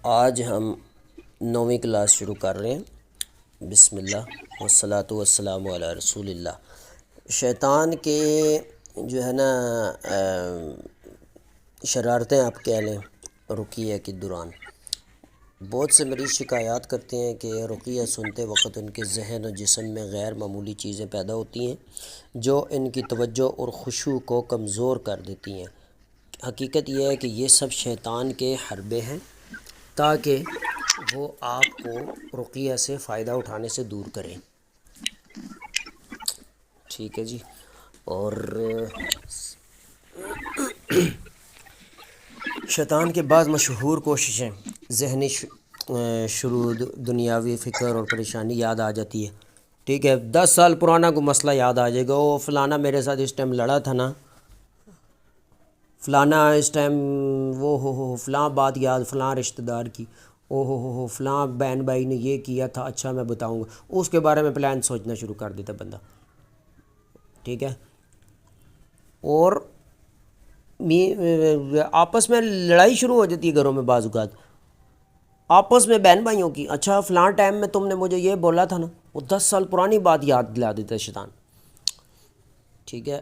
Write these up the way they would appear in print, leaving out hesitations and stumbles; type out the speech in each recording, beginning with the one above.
آج ہم 9ویں کلاس شروع کر رہے ہیں۔ بسم اللہ والصلاۃ والسلام علی رسول اللہ۔ شیطان کے جو ہے نا شرارتیں آپ کہہ لیں رقیہ کے دوران بہت سے مریض شکایات کرتے ہیں کہ رقیہ سنتے وقت ان کے ذہن و جسم میں غیر معمولی چیزیں پیدا ہوتی ہیں جو ان کی توجہ اور خشوع کو کمزور کر دیتی ہیں۔ حقیقت یہ ہے کہ یہ سب شیطان کے حربے ہیں تاکہ وہ آپ کو رقیہ سے فائدہ اٹھانے سے دور کریں۔ ٹھیک ہے جی۔ اور شیطان کے بعض مشہور کوششیں ذہنی شرود، دنیاوی فکر اور پریشانی یاد آ جاتی ہے۔ ٹھیک ہے، 10 سال پرانا کوئی مسئلہ یاد آ جائے گا، وہ فلانا میرے ساتھ اس ٹائم لڑا تھا نا، فلانا اس ٹائم وہ ہو فلاں بات یاد، فلاں رشتہ دار کی، ہو فلاں بہن بھائی نے یہ کیا تھا، اچھا میں بتاؤں گا، اس کے بارے میں پلان سوچنا شروع کر دیتا بندہ۔ ٹھیک ہے، اور آپس میں لڑائی شروع ہو جاتی ہے گھروں میں بعض اوقات، آپس میں بہن بھائیوں کی، اچھا فلاں ٹائم میں تم نے مجھے یہ بولا تھا نا، وہ 10 سال پرانی بات یاد دلا دیتا ہے شیطان۔ ٹھیک ہے،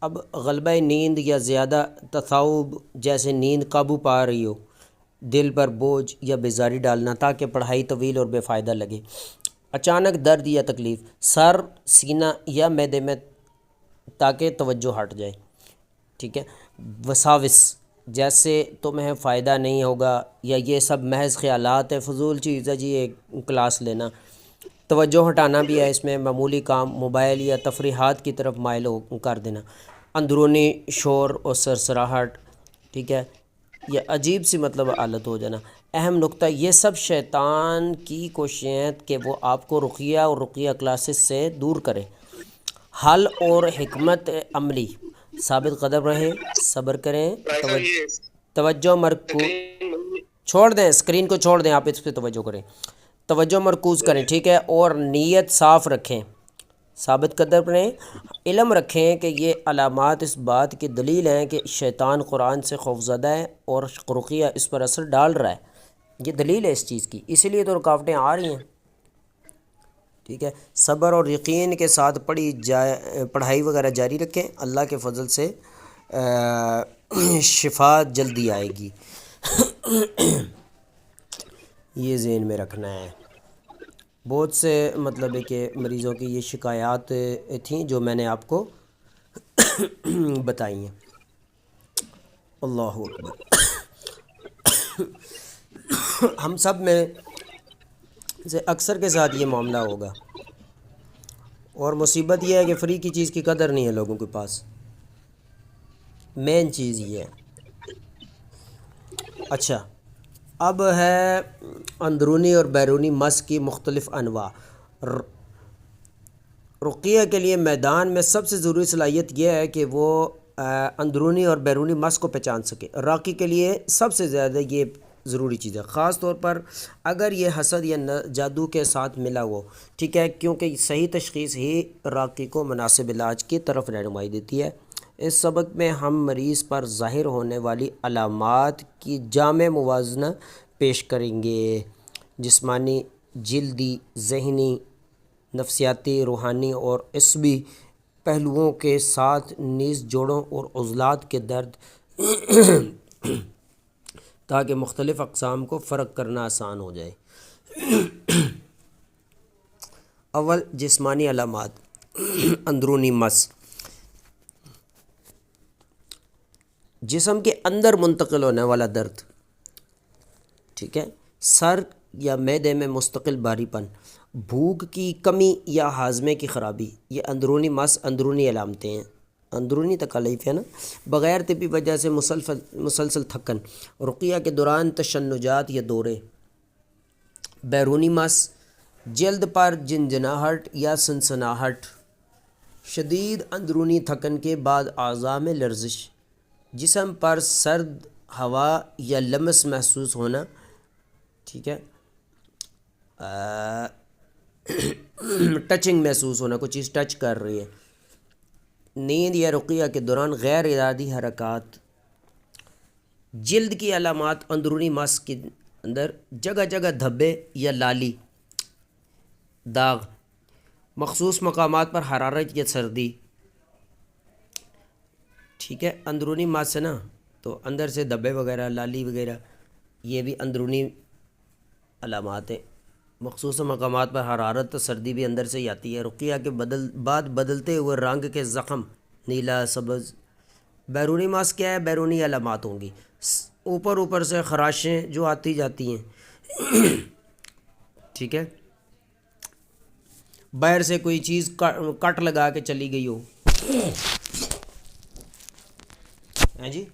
اب غلبہ نیند یا زیادہ تصاوب جیسے نیند قابو پا رہی ہو، دل پر بوجھ یا بیزاری ڈالنا تاکہ پڑھائی طویل اور بے فائدہ لگے، اچانک درد یا تکلیف سر، سینہ یا معدے میں تاکہ توجہ ہٹ جائے۔ ٹھیک ہے، وساوس جیسے تمہیں فائدہ نہیں ہوگا یا یہ سب محض خیالات ہے، فضول چیز ہے جی ایک کلاس لینا، توجہ ہٹانا بھی ہے اس میں، معمولی کام موبائل یا تفریحات کی طرف مائل کر دینا، اندرونی شور اور سرسراہٹ، ٹھیک ہے، یہ عجیب سی مطلب حالت ہو جانا۔ اہم نقطہ یہ سب شیطان کی کوششیں ہیں کہ وہ آپ کو رقیہ اور رقیہ کلاسز سے دور کرے۔ حل اور حکمت عملی: ثابت قدم رہیں، صبر کریں، توجہ مرکوز چھوڑ دیں، اسکرین کو چھوڑ دیں، آپ اس پہ توجہ کریں، توجہ مرکوز کریں، ٹھیک ہے، اور نیت صاف رکھیں، ثابت قدم رہیں، علم رکھیں کہ یہ علامات اس بات کی دلیل ہیں کہ شیطان قرآن سے خوفزدہ ہے اور رقیہ اس پر اثر ڈال رہا ہے، یہ دلیل ہے اس چیز کی، اسی لیے تو رکاوٹیں آ رہی ہیں۔ ٹھیک ہے، صبر اور یقین کے ساتھ پڑھائی وغیرہ جاری رکھیں، اللہ کے فضل سے شفا جلدی آئے گی، یہ ذہن میں رکھنا ہے۔ بہت سے مطلب ہے کہ مریضوں کی یہ شکایات تھیں جو میں نے آپ کو بتائی ہیں۔ اللہ اکبر۔ ہم سب میں سے اکثر کے ساتھ یہ معاملہ ہوگا، اور مصیبت یہ ہے کہ فری کی چیز کی قدر نہیں ہے لوگوں کے پاس، مین چیز یہ ہے۔ اچھا، اب ہے اندرونی اور بیرونی مس کی مختلف انواع۔ رقیہ کے لیے میدان میں سب سے ضروری صلاحیت یہ ہے کہ وہ اندرونی اور بیرونی مس کو پہچان سکے۔ راقی کے لیے سب سے زیادہ یہ ضروری چیز ہے، خاص طور پر اگر یہ حسد یا جادو کے ساتھ ملا ہو، ٹھیک ہے، کیونکہ صحیح تشخیص ہی راقی کو مناسب علاج کی طرف رہنمائی دیتی ہے۔ اس سبق میں ہم مریض پر ظاہر ہونے والی علامات کی جامع موازنہ پیش کریں گے، جسمانی، جلدی، ذہنی، نفسیاتی، روحانی اور عصبی پہلوؤں کے ساتھ نیز جوڑوں اور عضلات کے درد تاکہ مختلف اقسام کو فرق کرنا آسان ہو جائے۔ اول، جسمانی علامات۔ اندرونی مس، جسم کے اندر منتقل ہونے والا درد، ٹھیک ہے، سر یا معدے میں مستقل بھاری پن، بھوک کی کمی یا ہاضمے کی خرابی، یہ اندرونی مس اندرونی علامتیں ہیں، اندرونی تکالیف ہے نا، بغیر طبی وجہ سے مسلسل تھکن، رقیہ کے دوران تشنجات یا دورے۔ بیرونی مس، جلد پر جنجناہٹ یا سنسناہٹ، شدید اندرونی تھکن کے بعد اعضاء میں لرزش، جسم پر سرد ہوا یا لمس محسوس ہونا، ٹھیک ہے، ٹچنگ محسوس ہونا، کوئی چیز ٹچ کر رہی ہے، نیند یا رقیہ کے دوران غیر ارادی حرکات۔ جلد کی علامات اندرونی مس کی اندر جگہ جگہ دھبے یا لالی داغ، مخصوص مقامات پر حرارت یا سردی، ٹھیک ہے، اندرونی ماس سے نا تو اندر سے دھبے وغیرہ لالی وغیرہ یہ بھی اندرونی علامات ہیں۔ مخصوص مقامات پر حرارت تو سردی بھی اندر سے ہی آتی ہے۔ رقیہ کے بعد بدلتے ہوئے رنگ کے زخم، نیلا، سبز۔ بیرونی ماس کیا ہے؟ بیرونی علامات ہوں گی، اوپر سے خراشیں جو آتی جاتی ہیں، ٹھیک ہے، باہر سے کوئی چیز کٹ لگا کے چلی گئی ہو، ہیں جی،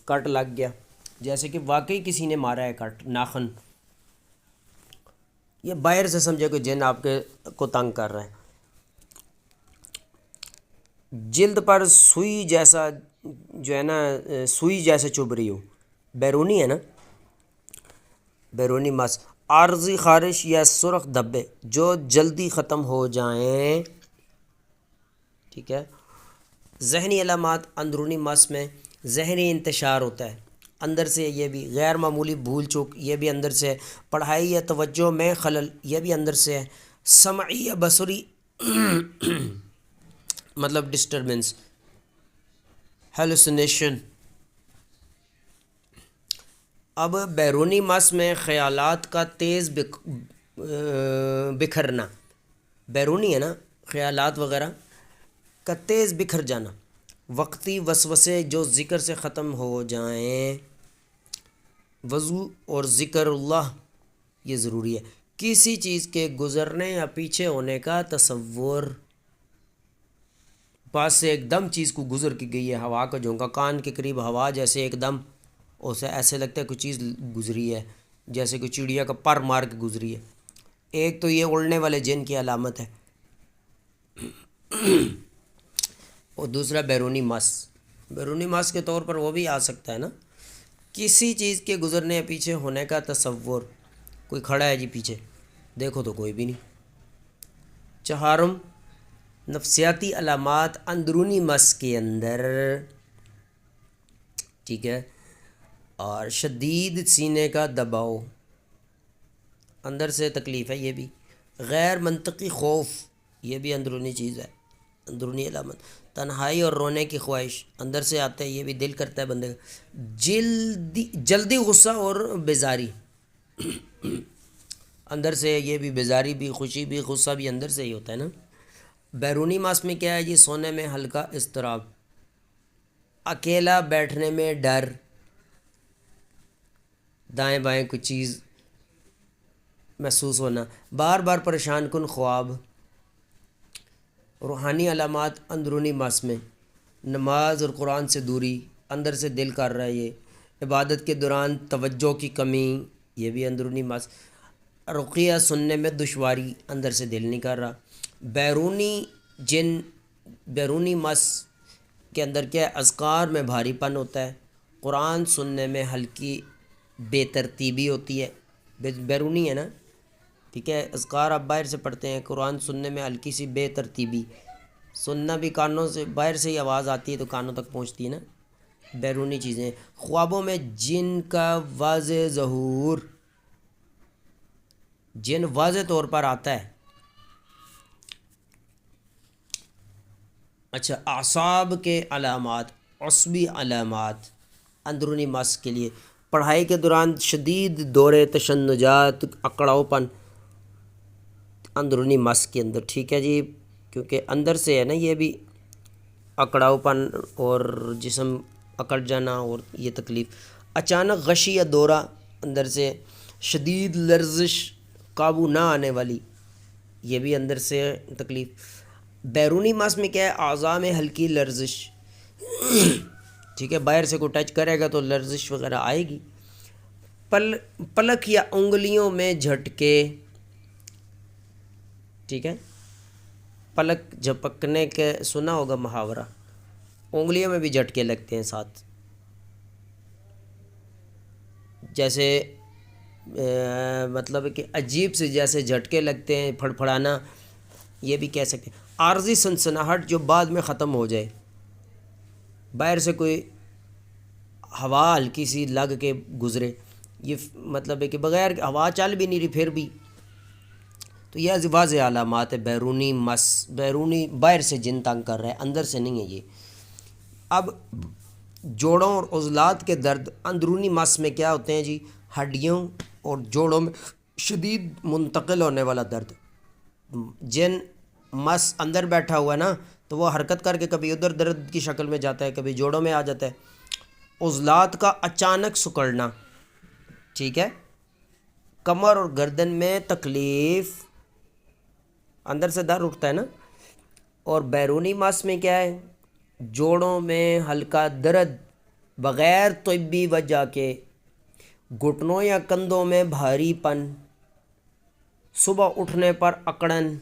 کٹ لگ گیا، جیسے کہ واقعی کسی نے مارا ہے کٹ، ناخن، یہ باہر سے سمجھے کوئی جن آپ کے کو تنگ کر رہا ہے۔ جلد پر سوئی جیسا جو ہے نا، سوئی جیسے چبھ رہی ہو، بیرونی ہے نا، بیرونی مس۔ عارضی خارش یا سرخ دھبے جو جلدی ختم ہو جائیں، ٹھیک ہے۔ ذہنی علامات، اندرونی مس میں ذہنی انتشار ہوتا ہے اندر سے، یہ بھی غیر معمولی بھول چوک، یہ بھی اندر سے ہے۔ پڑھائی یا توجہ میں خلل، یہ بھی اندر سے ہے۔ سمعی یا بصری مطلب ڈسٹربنس، ہیلوسینیشن۔ اب بیرونی مس میں خیالات کا تیز بکھرنا، بیرونی ہے نا، خیالات وغیرہ کا تیز بکھر جانا، وقتی وسوسے جو ذکر سے ختم ہو جائیں، وضو اور ذکر اللہ یہ ضروری ہے۔ کسی چیز کے گزرنے یا پیچھے ہونے کا تصور، پاس سے ایک دم چیز کو گزر کی گئی ہے، ہوا کا جھونکا، کان کے قریب ہوا جیسے ایک دم اسے ایسے لگتا ہے کوئی چیز گزری ہے، جیسے کوئی چڑیا کا پر مار کے گزری ہے۔ ایک تو یہ اڑنے والے جن کی علامت ہے، اور دوسرا بیرونی مس۔ بیرونی مس کے طور پر وہ بھی آ سکتا ہے نا، کسی چیز کے گزرنے یا پیچھے ہونے کا تصور، کوئی کھڑا ہے جی پیچھے، دیکھو تو کوئی بھی نہیں۔ چہارم، نفسیاتی علامات اندرونی مس کے اندر، ٹھیک ہے، اور شدید سینے کا دباؤ، اندر سے تکلیف ہے یہ بھی۔ غیر منطقی خوف، یہ بھی اندرونی چیز ہے، اندرونی علامت۔ تنہائی اور رونے کی خواہش، اندر سے آتا ہے، یہ بھی دل کرتا ہے بندے کا۔ جلدی غصہ اور بیزاری، اندر سے یہ بھی، بیزاری بھی، خوشی بھی، غصہ بھی اندر سے ہی ہوتا ہے نا۔ بیرونی ماس میں کیا ہے جی؟ سونے میں ہلکا اضطراب، اکیلا بیٹھنے میں ڈر، دائیں بائیں کوئی چیز محسوس ہونا، بار بار پریشان کن خواب۔ روحانی علامات اندرونی مس میں نماز اور قرآن سے دوری، اندر سے دل کر رہا ہے یہ۔ عبادت کے دوران توجہ کی کمی، یہ بھی اندرونی مس۔ رقیہ سننے میں دشواری، اندر سے دل نہیں کر رہا۔ بیرونی جن، بیرونی مس کے اندر کیا ہے؟ اذکار میں بھاری پن ہوتا ہے، قرآن سننے میں ہلکی بے ترتیبی ہوتی ہے، بیرونی ہے نا، ٹھیک ہے۔ اذکار آپ باہر سے پڑھتے ہیں، قرآن سننے میں ہلکی سی بے ترتیبی، سننا بھی کانوں سے، باہر سے ہی آواز آتی ہے تو کانوں تک پہنچتی ہے نا، بیرونی چیزیں۔ خوابوں میں جن کا واضح ظہور، جن واضح طور پر آتا ہے۔ اچھا، اعصاب کے علامات، عصبی علامات اندرونی مس کے لیے، پڑھائی کے دوران شدید دورے، تشنجات، اکڑاؤ پن، اندرونی مس کے اندر، ٹھیک ہے جی، کیونکہ اندر سے ہے نا یہ بھی، اکڑاؤ پن اور جسم اکڑ جانا اور یہ تکلیف۔ اچانک غشی یا دورہ، اندر سے شدید لرزش، قابو نہ آنے والی، یہ بھی اندر سے تکلیف۔ بیرونی مس میں کیا ہے؟ اعضاء میں ہلکی لرزش، ٹھیک ہے، باہر سے کوئی ٹچ کرے گا تو لرزش وغیرہ آئے گی۔ پلک یا انگلیوں میں جھٹکے، ٹھیک ہے، پلک جھپکنے کے سنا ہوگا محاورہ، انگلیوں میں بھی جھٹکے لگتے ہیں ساتھ، جیسے مطلب کہ عجیب سے جیسے جھٹکے لگتے ہیں، پھڑ پھڑانا، یہ بھی کہہ سکتے ہیں۔ عارضی سنسناہٹ جو بعد میں ختم ہو جائے، باہر سے کوئی ہوا ہلکی سی لگ کے گزرے، یہ مطلب ہے کہ بغیر ہوا چل بھی نہیں رہی پھر بھی، تو یہ واضح علامات ہے بیرونی مس، بیرونی باہر سے جن تنگ کر رہا ہے، اندر سے نہیں ہے یہ۔ اب جوڑوں اور عضلات کے درد اندرونی مس میں کیا ہوتے ہیں جی؟ ہڈیوں اور جوڑوں میں شدید منتقل ہونے والا درد۔ جن مس اندر بیٹھا ہوا ہے نا، تو وہ حرکت کر کے کبھی ادھر درد کی شکل میں جاتا ہے، کبھی جوڑوں میں آ جاتا ہے۔ عضلات کا اچانک سکڑنا، ٹھیک ہے، کمر اور گردن میں تکلیف، اندر سے درد اٹھتا ہے نا۔ اور بیرونی مس میں کیا ہے؟ جوڑوں میں ہلکا درد بغیر طبی وجہ کے، گھٹنوں یا کندھوں میں بھاری پن، صبح اٹھنے پر اکڑن۔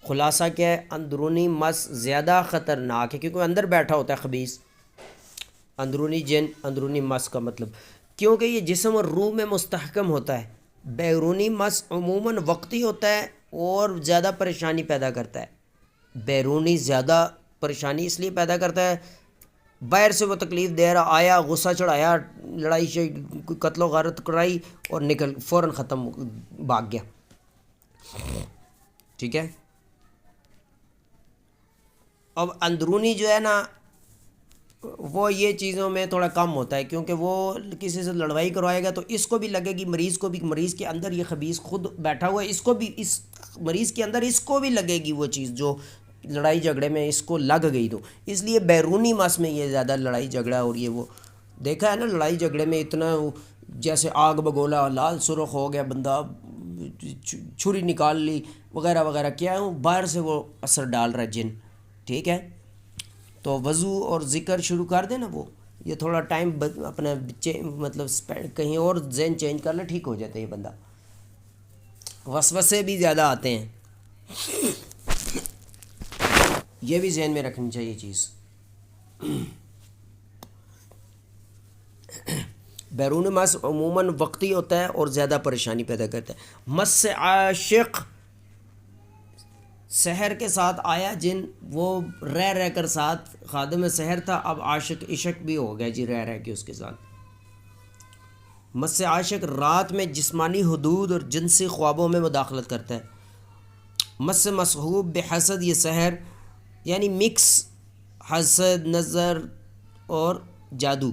خلاصہ کیا ہے؟ اندرونی مس زیادہ خطرناک ہے کیونکہ اندر بیٹھا ہوتا ہے خبیث، اندرونی جن، اندرونی مس کا مطلب، کیونکہ یہ جسم اور روح میں مستحکم ہوتا ہے۔ بیرونی مس عموماً وقتی ہوتا ہے اور زیادہ پریشانی پیدا کرتا ہے۔ بیرونی زیادہ پریشانی اس لیے پیدا کرتا ہے، باہر سے وہ تکلیف دے رہا، آیا غصہ چڑھایا، لڑائی کوئی قتل و غارت کرائی اور نکل فوراً ختم، بھاگ گیا، ٹھیک ہے۔ اب اندرونی جو ہے نا، وہ یہ چیزوں میں تھوڑا کم ہوتا ہے، کیونکہ وہ کسی سے لڑائی کروائے گا تو اس کو بھی لگے گی، مریض کو بھی، مریض کے اندر یہ خبیث خود بیٹھا ہوا ہے، اس کو بھی، اس مریض کے اندر اس کو بھی لگے گی وہ چیز جو لڑائی جھگڑے میں اس کو لگ گئی، تو اس لیے بیرونی مس میں یہ زیادہ لڑائی جھگڑا، اور یہ وہ دیکھا ہے نا لڑائی جھگڑے میں اتنا جیسے آگ بگولا، لال سرخ ہو گیا بندہ، چھری نکال لی وغیرہ وغیرہ، کیا ہے باہر سے وہ اثر ڈال رہا ہے جن، ٹھیک ہے۔ تو وضو اور ذکر شروع کر دیں نا، وہ یہ تھوڑا ٹائم اپنا مطلب کہیں اور ذہن چینج کر لے، ٹھیک ہو جاتا ہے یہ بندہ۔ وسوسے بھی زیادہ آتے ہیں، یہ بھی ذہن میں رکھنی چاہیے چیز۔ بیرون مس عموماً وقتی ہوتا ہے اور زیادہ پریشانی پیدا کرتا ہے۔ مس عاشق، سحر کے ساتھ آیا جن، وہ رہ کر ساتھ خادم سحر تھا، اب عاشق عشق بھی ہو گیا جی، رہ کے اس کے ساتھ۔ مس عاشق رات میں جسمانی حدود اور جنسی خوابوں میں مداخلت کرتا ہے۔ مس مصحوب بحسد، یہ سحر یعنی مکس حسد، نظر اور جادو،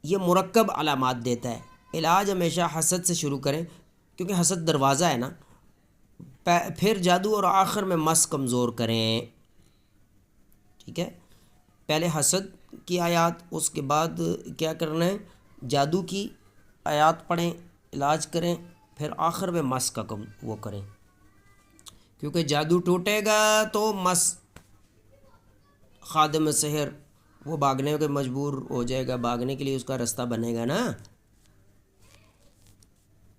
یہ مرکب علامات دیتا ہے۔ علاج ہمیشہ حسد سے شروع کریں کیونکہ حسد دروازہ ہے نا، پھر جادو اور آخر میں مس کمزور کریں، ٹھیک ہے۔ پہلے حسد کی آیات، اس کے بعد کیا کرنا ہے؟ جادو کی آیات پڑھیں، علاج کریں، پھر آخر میں مس کا وہ کریں، کیونکہ جادو ٹوٹے گا تو مس خادم سحر وہ بھاگنے کے مجبور ہو جائے گا، بھاگنے کے لیے اس کا رستہ بنے گا نا۔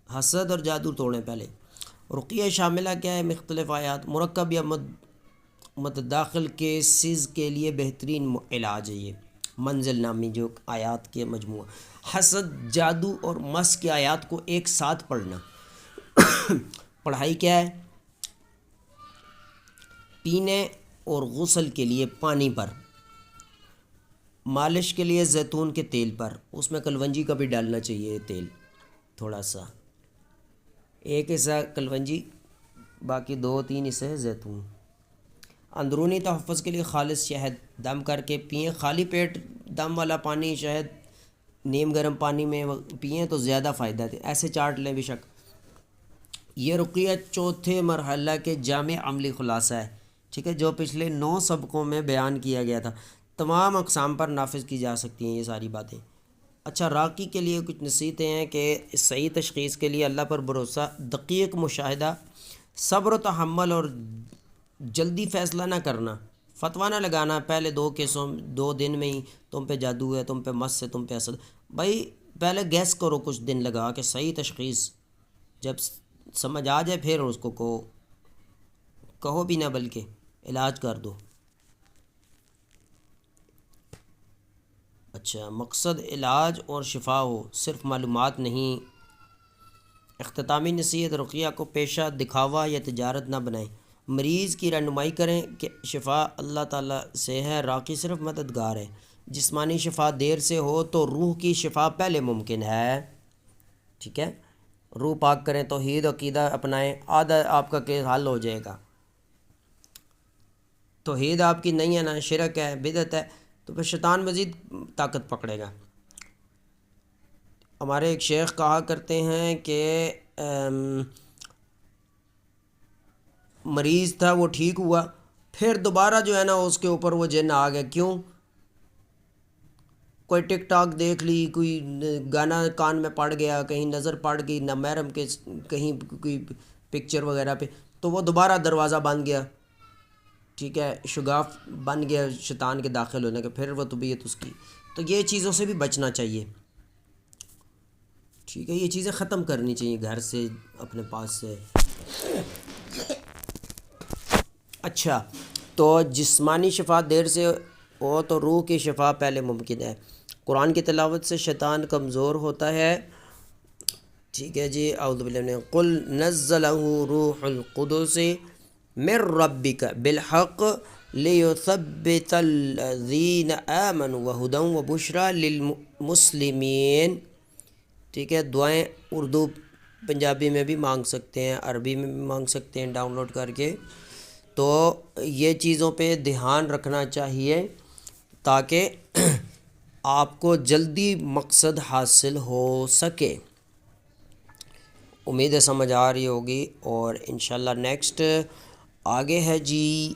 حسد اور جادو توڑیں پہلے۔ رقیہ شاملہ کیا ہے؟ مختلف آیات، مرکب یا متداخل کیسز کے لیے بہترین علاج ہے یہ منزل نامی جو آیات کے مجموعہ۔ حسد، جادو اور مس کی آیات کو ایک ساتھ پڑھنا۔ پڑھائی کیا ہے؟ پینے اور غسل کے لیے پانی پر، مالش کے لیے زیتون کے تیل پر، اس میں کلونجی کا بھی ڈالنا چاہیے تیل تھوڑا سا، ایک حصہ کلونجی، باقی 2-3 حصے زیتون۔ اندرونی تحفظ کے لیے خالص شہد دم کر کے پئیں، خالی پیٹ دم والا پانی شہد نیم گرم پانی میں پئیں تو زیادہ فائدہ ہے، ایسے چاٹ لیں بے شک۔ یہ رقیہ چوتھے مرحلہ کے جامع عملی خلاصہ ہے، ٹھیک ہے، جو پچھلے 9 سبقوں میں بیان کیا گیا تھا، تمام اقسام پر نافذ کی جا سکتی ہیں یہ ساری باتیں۔ اچھا، راقی کے لیے کچھ نصیحتیں ہیں کہ صحیح تشخیص کے لیے اللہ پر بھروسہ، دقیق مشاہدہ، صبر و تحمل اور جلدی فیصلہ نہ کرنا، فتویٰ نہ لگانا پہلے 2 کیسوں 2 دن میں ہی تم پہ جادو ہے، تم پہ مس ہے، تم پہ حسد۔ بھائی پہلے گیس کرو کچھ دن لگا کے، صحیح تشخیص جب سمجھ آ جائے پھر اس کو کہو بھی نہ بلکہ علاج کر دو۔ اچھا، مقصد علاج اور شفا ہو، صرف معلومات نہیں۔ اختتامی نصیحت، رقیہ کو پیشہ دکھاوا یا تجارت نہ بنائیں، مریض کی رہنمائی کریں کہ شفا اللہ تعالیٰ سے ہے، راقی صرف مددگار ہے، جسمانی شفا دیر سے ہو تو روح کی شفا پہلے ممکن ہے. ٹھیک ہے، روح پاک کریں، توحید عقیدہ اپنائیں، آدھا آپ کا کیس حل ہو جائے گا. توحید آپ کی نہیں ہے نا، شرک ہے، بدعت ہے، تو پھر شیطان مزید طاقت پکڑے گا. ہمارے ایک شیخ کہا کرتے ہیں کہ مریض تھا، وہ ٹھیک ہوا، پھر دوبارہ جو ہے نا اس کے اوپر وہ جن آ گیا. کیوں؟ کوئی ٹک ٹاک دیکھ لی، کوئی گانا کان میں پڑ گیا، کہیں نظر پڑ گئی نہ محرم کے، کہیں کوئی پکچر وغیرہ پہ، تو وہ دوبارہ دروازہ بن گیا. ٹھیک ہے، شگاف بن گیا شیطان کے داخل ہونے کا، پھر وہ طبیعت اس کی. تو یہ چیزوں سے بھی بچنا چاہیے. ٹھیک ہے، یہ چیزیں ختم کرنی چاہیے گھر سے، اپنے پاس سے. اچھا، تو جسمانی شفا دیر سے ہو تو روح کی شفا پہلے ممکن ہے. قرآن کی تلاوت سے شیطان کمزور ہوتا ہے. ٹھیک ہے جی، اعوذ باللہ من قل نزلہ روح القدس من ربک بالحق لیثبت الذین آمنوا وہدی وبشری للمسلمین. ٹھیک ہے، دعائیں اردو پنجابی میں بھی مانگ سکتے ہیں، عربی میں بھی مانگ سکتے ہیں ڈاؤن لوڈ کر کے. تو یہ چیزوں پہ دھیان رکھنا چاہیے تاکہ آپ کو جلدی مقصد حاصل ہو سکے. امید ہے سمجھ آ رہی ہوگی. اور انشاءاللہ نیکسٹ آگے ہے جی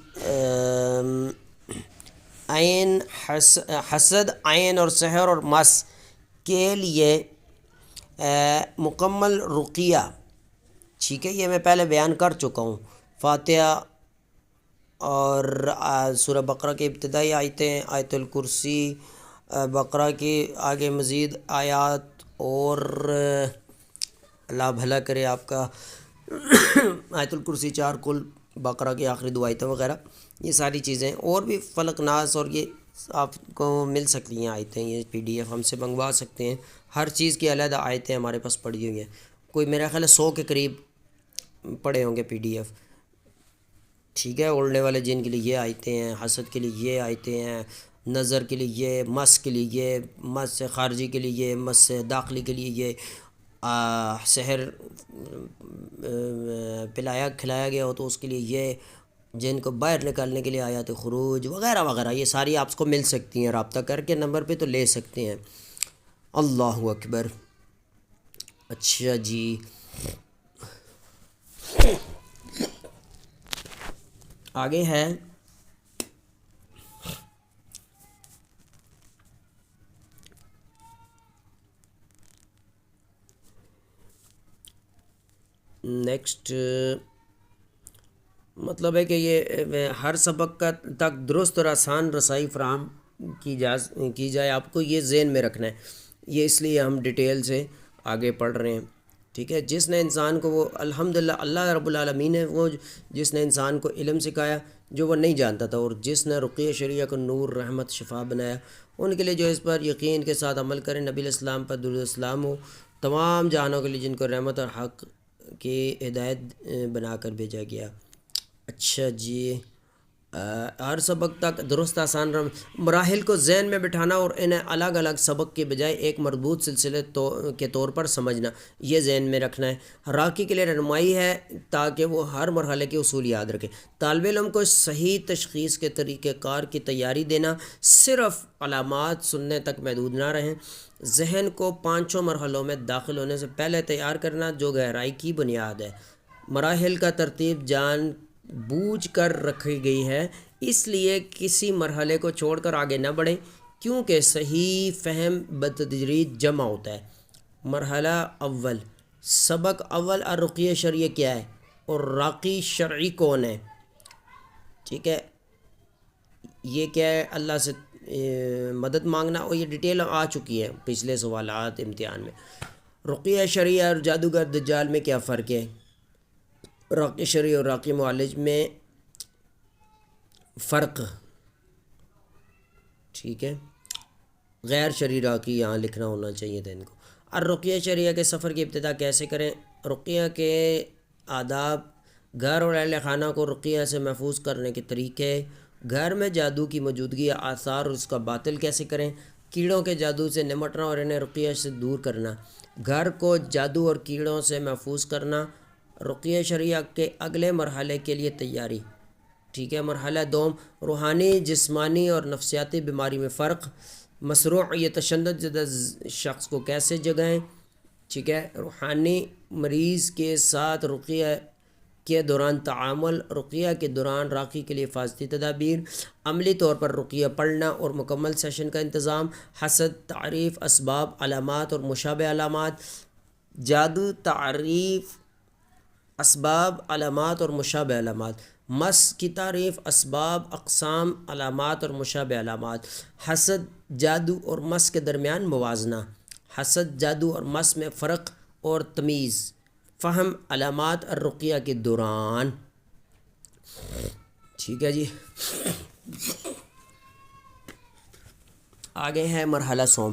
عین، حسد، عین اور سحر اور مس کے لیے مکمل رقیہ. ٹھیک ہے، یہ میں پہلے بیان کر چکا ہوں. فاتحہ اور سورہ بقرہ کی ابتدائی آیتیں، آیت الکرسی، بقرہ کی آگے مزید آیات، اور اللہ بھلا کرے آپ کا آیت الکرسی 4 کل، بقرہ کی آخری 2 آیتیں وغیرہ، یہ ساری چیزیں، اور بھی فلق ناس، اور یہ آپ کو مل سکتی ہیں آیتیں، یہ PDF ہم سے منگوا سکتے ہیں. ہر چیز کی علیحدہ آیتیں ہمارے پاس پڑی ہوئی ہیں. کوئی میرا خیال ہے 100 کے قریب پڑے ہوں گے PDF. ٹھیک ہے، اڑنے والے جن کے لیے یہ آیتیں ہیں، حسد کے لیے یہ آیتیں ہیں، نظر کے لیے یہ، مس کے لیے یہ، مس سے خارجی کے لیے یہ، مس سے داخلی کے لیے یہ، سحر پلایا کھلایا گیا ہو تو اس کے لیے یہ، جن کو باہر نکالنے کے لیے آیات خروج وغیرہ وغیرہ، یہ ساری آپ کو مل سکتی ہیں. رابطہ کر کے نمبر پہ تو لے سکتے ہیں. اللہ اکبر. اچھا جی، آگے ہے نیکسٹ. مطلب ہے کہ یہ ہر سبق کا تک درست اور آسان رسائی فراہم کی جائے، آپ کو یہ ذہن میں رکھنا ہے. یہ اس لیے ہم ڈیٹیل سے آگے پڑھ رہے ہیں. ٹھیک ہے، جس نے انسان کو، وہ الحمدللہ اللہ رب العالمین ہے وہ جس نے انسان کو علم سکھایا جو وہ نہیں جانتا تھا، اور جس نے رقیہ شریعہ کو نور، رحمت، شفا بنایا. ان کے لیے جو اس پر یقین کے ساتھ عمل کریں، نبی علیہ السلام پر درود السلام ہو. تمام جہانوں کے لیے جن کو رحمت اور حق کی ہدایت بنا کر بھیجا گیا. اچھا جی، ہر سبق تک درست آسان مراحل کو ذہن میں بٹھانا اور انہیں الگ الگ سبق کے بجائے ایک مربوط سلسلے کے طور پر سمجھنا، یہ ذہن میں رکھنا ہے. راکی کے لیے رہنمائی ہے تاکہ وہ ہر مرحلے کے اصول یاد رکھے. طالب علم کو صحیح تشخیص کے طریقہ کار کی تیاری دینا، صرف علامات سننے تک محدود نہ رہیں. ذہن کو 5 مرحلوں میں داخل ہونے سے پہلے تیار کرنا جو گہرائی کی بنیاد ہے. مراحل کا ترتیب جان بوجھ کر رکھی گئی ہے، اس لیے کسی مرحلے کو چھوڑ کر آگے نہ بڑھیں، کیونکہ صحیح فہم بتدریج جمع ہوتا ہے. مرحلہ اول، سبق اول الرقیہ شرعیہ کیا ہے اور راقی شرعی کون ہے. ٹھیک ہے، یہ کیا ہے؟ اللہ سے مدد مانگنا، اور یہ ڈیٹیل آ چکی ہے پچھلے سوالات امتحان میں. رقیہ شرعیہ اور جادوگر دجال میں کیا فرق ہے؟ راقی شرعی اور راقی معالج میں فرق. ٹھیک ہے، غیر شرعی راقی یہاں لکھنا ہونا چاہیے تھا ان کو. الرقیہ شرعیہ کے سفر کی ابتدا کیسے کریں؟ رقیہ کے آداب، گھر اور اہل خانہ کو رقیہ سے محفوظ کرنے کے طریقے، گھر میں جادو کی موجودگی یا آثار اور اس کا باطل کیسے کریں؟ کیڑوں کے جادو سے نمٹنا اور انہیں رقیہ سے دور کرنا، گھر کو جادو اور کیڑوں سے محفوظ کرنا، رقیہ شرعیہ کے اگلے مرحلے کے لیے تیاری۔ ٹھیک ہے، مرحلہ دوم، روحانی، جسمانی اور نفسیاتی بیماری میں فرق، مصروع یہ تشدد زدہ شخص کو کیسے جگائیں؟ ٹھیک ہے، روحانی مریض کے ساتھ رقیہ کے دوران تعامل، رقیہ کے دوران راقی کے لیے حفاظتی تدابیر، عملی طور پر رقیہ پڑھنا اور مکمل سیشن کا انتظام، حسد، تعریف، اسباب، علامات اور مشابہ علامات، جادو، تعریف، اسباب، علامات اور مشابہ علامات، مس کی تعریف، اسباب، اقسام، علامات اور مشابہ علامات، حسد، جادو اور مس کے درمیان موازنہ، حسد، جادو اور مس میں فرق اور تمیز، فہم، علامات الرقیہ کے دوران۔ ٹھیک ہے جی، آگے ہے مرحلہ سوم،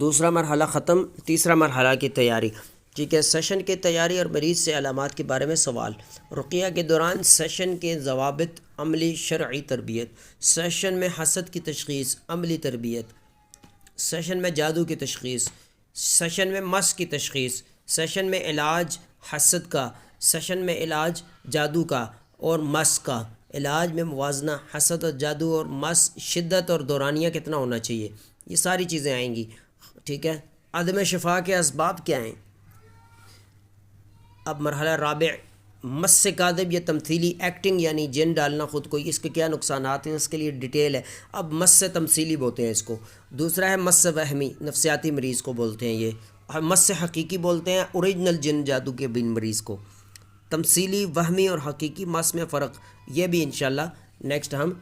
دوسرا مرحلہ ختم، تیسرا مرحلہ کی تیاری۔ ٹھیک ہے، سیشن کی تیاری اور مریض سے علامات کے بارے میں سوال، رقیہ کے دوران سیشن کے ضوابط، عملی شرعی تربیت، سیشن میں حسد کی تشخیص، عملی تربیت، سیشن میں جادو کی تشخیص، سیشن میں مس کی تشخیص، سیشن میں علاج حسد کا، سیشن میں علاج جادو کا اور مس کا، علاج میں موازنہ حسد اور جادو اور مس، شدت اور دورانیہ کتنا ہونا چاہیے، یہ ساری چیزیں آئیں گی۔ ٹھیک ہے، عدم شفا کے اسباب کیا ہیں؟ اب مرحلہ رابع، مس کاذب یا تمثیلی ایکٹنگ یعنی جن ڈالنا خود کو، اس کے کیا نقصانات ہیں، اس کے لیے ڈیٹیل ہے۔ اب مس تمثیلی بولتے ہیں اس کو، دوسرا ہے مس وہمی، نفسیاتی مریض کو بولتے ہیں یہ، اور مس حقیقی بولتے ہیں اوریجنل جن جادو کے بن مریض کو۔ تمثیلی، وہمی اور حقیقی مس میں فرق، یہ بھی انشاءاللہ نیکسٹ ہم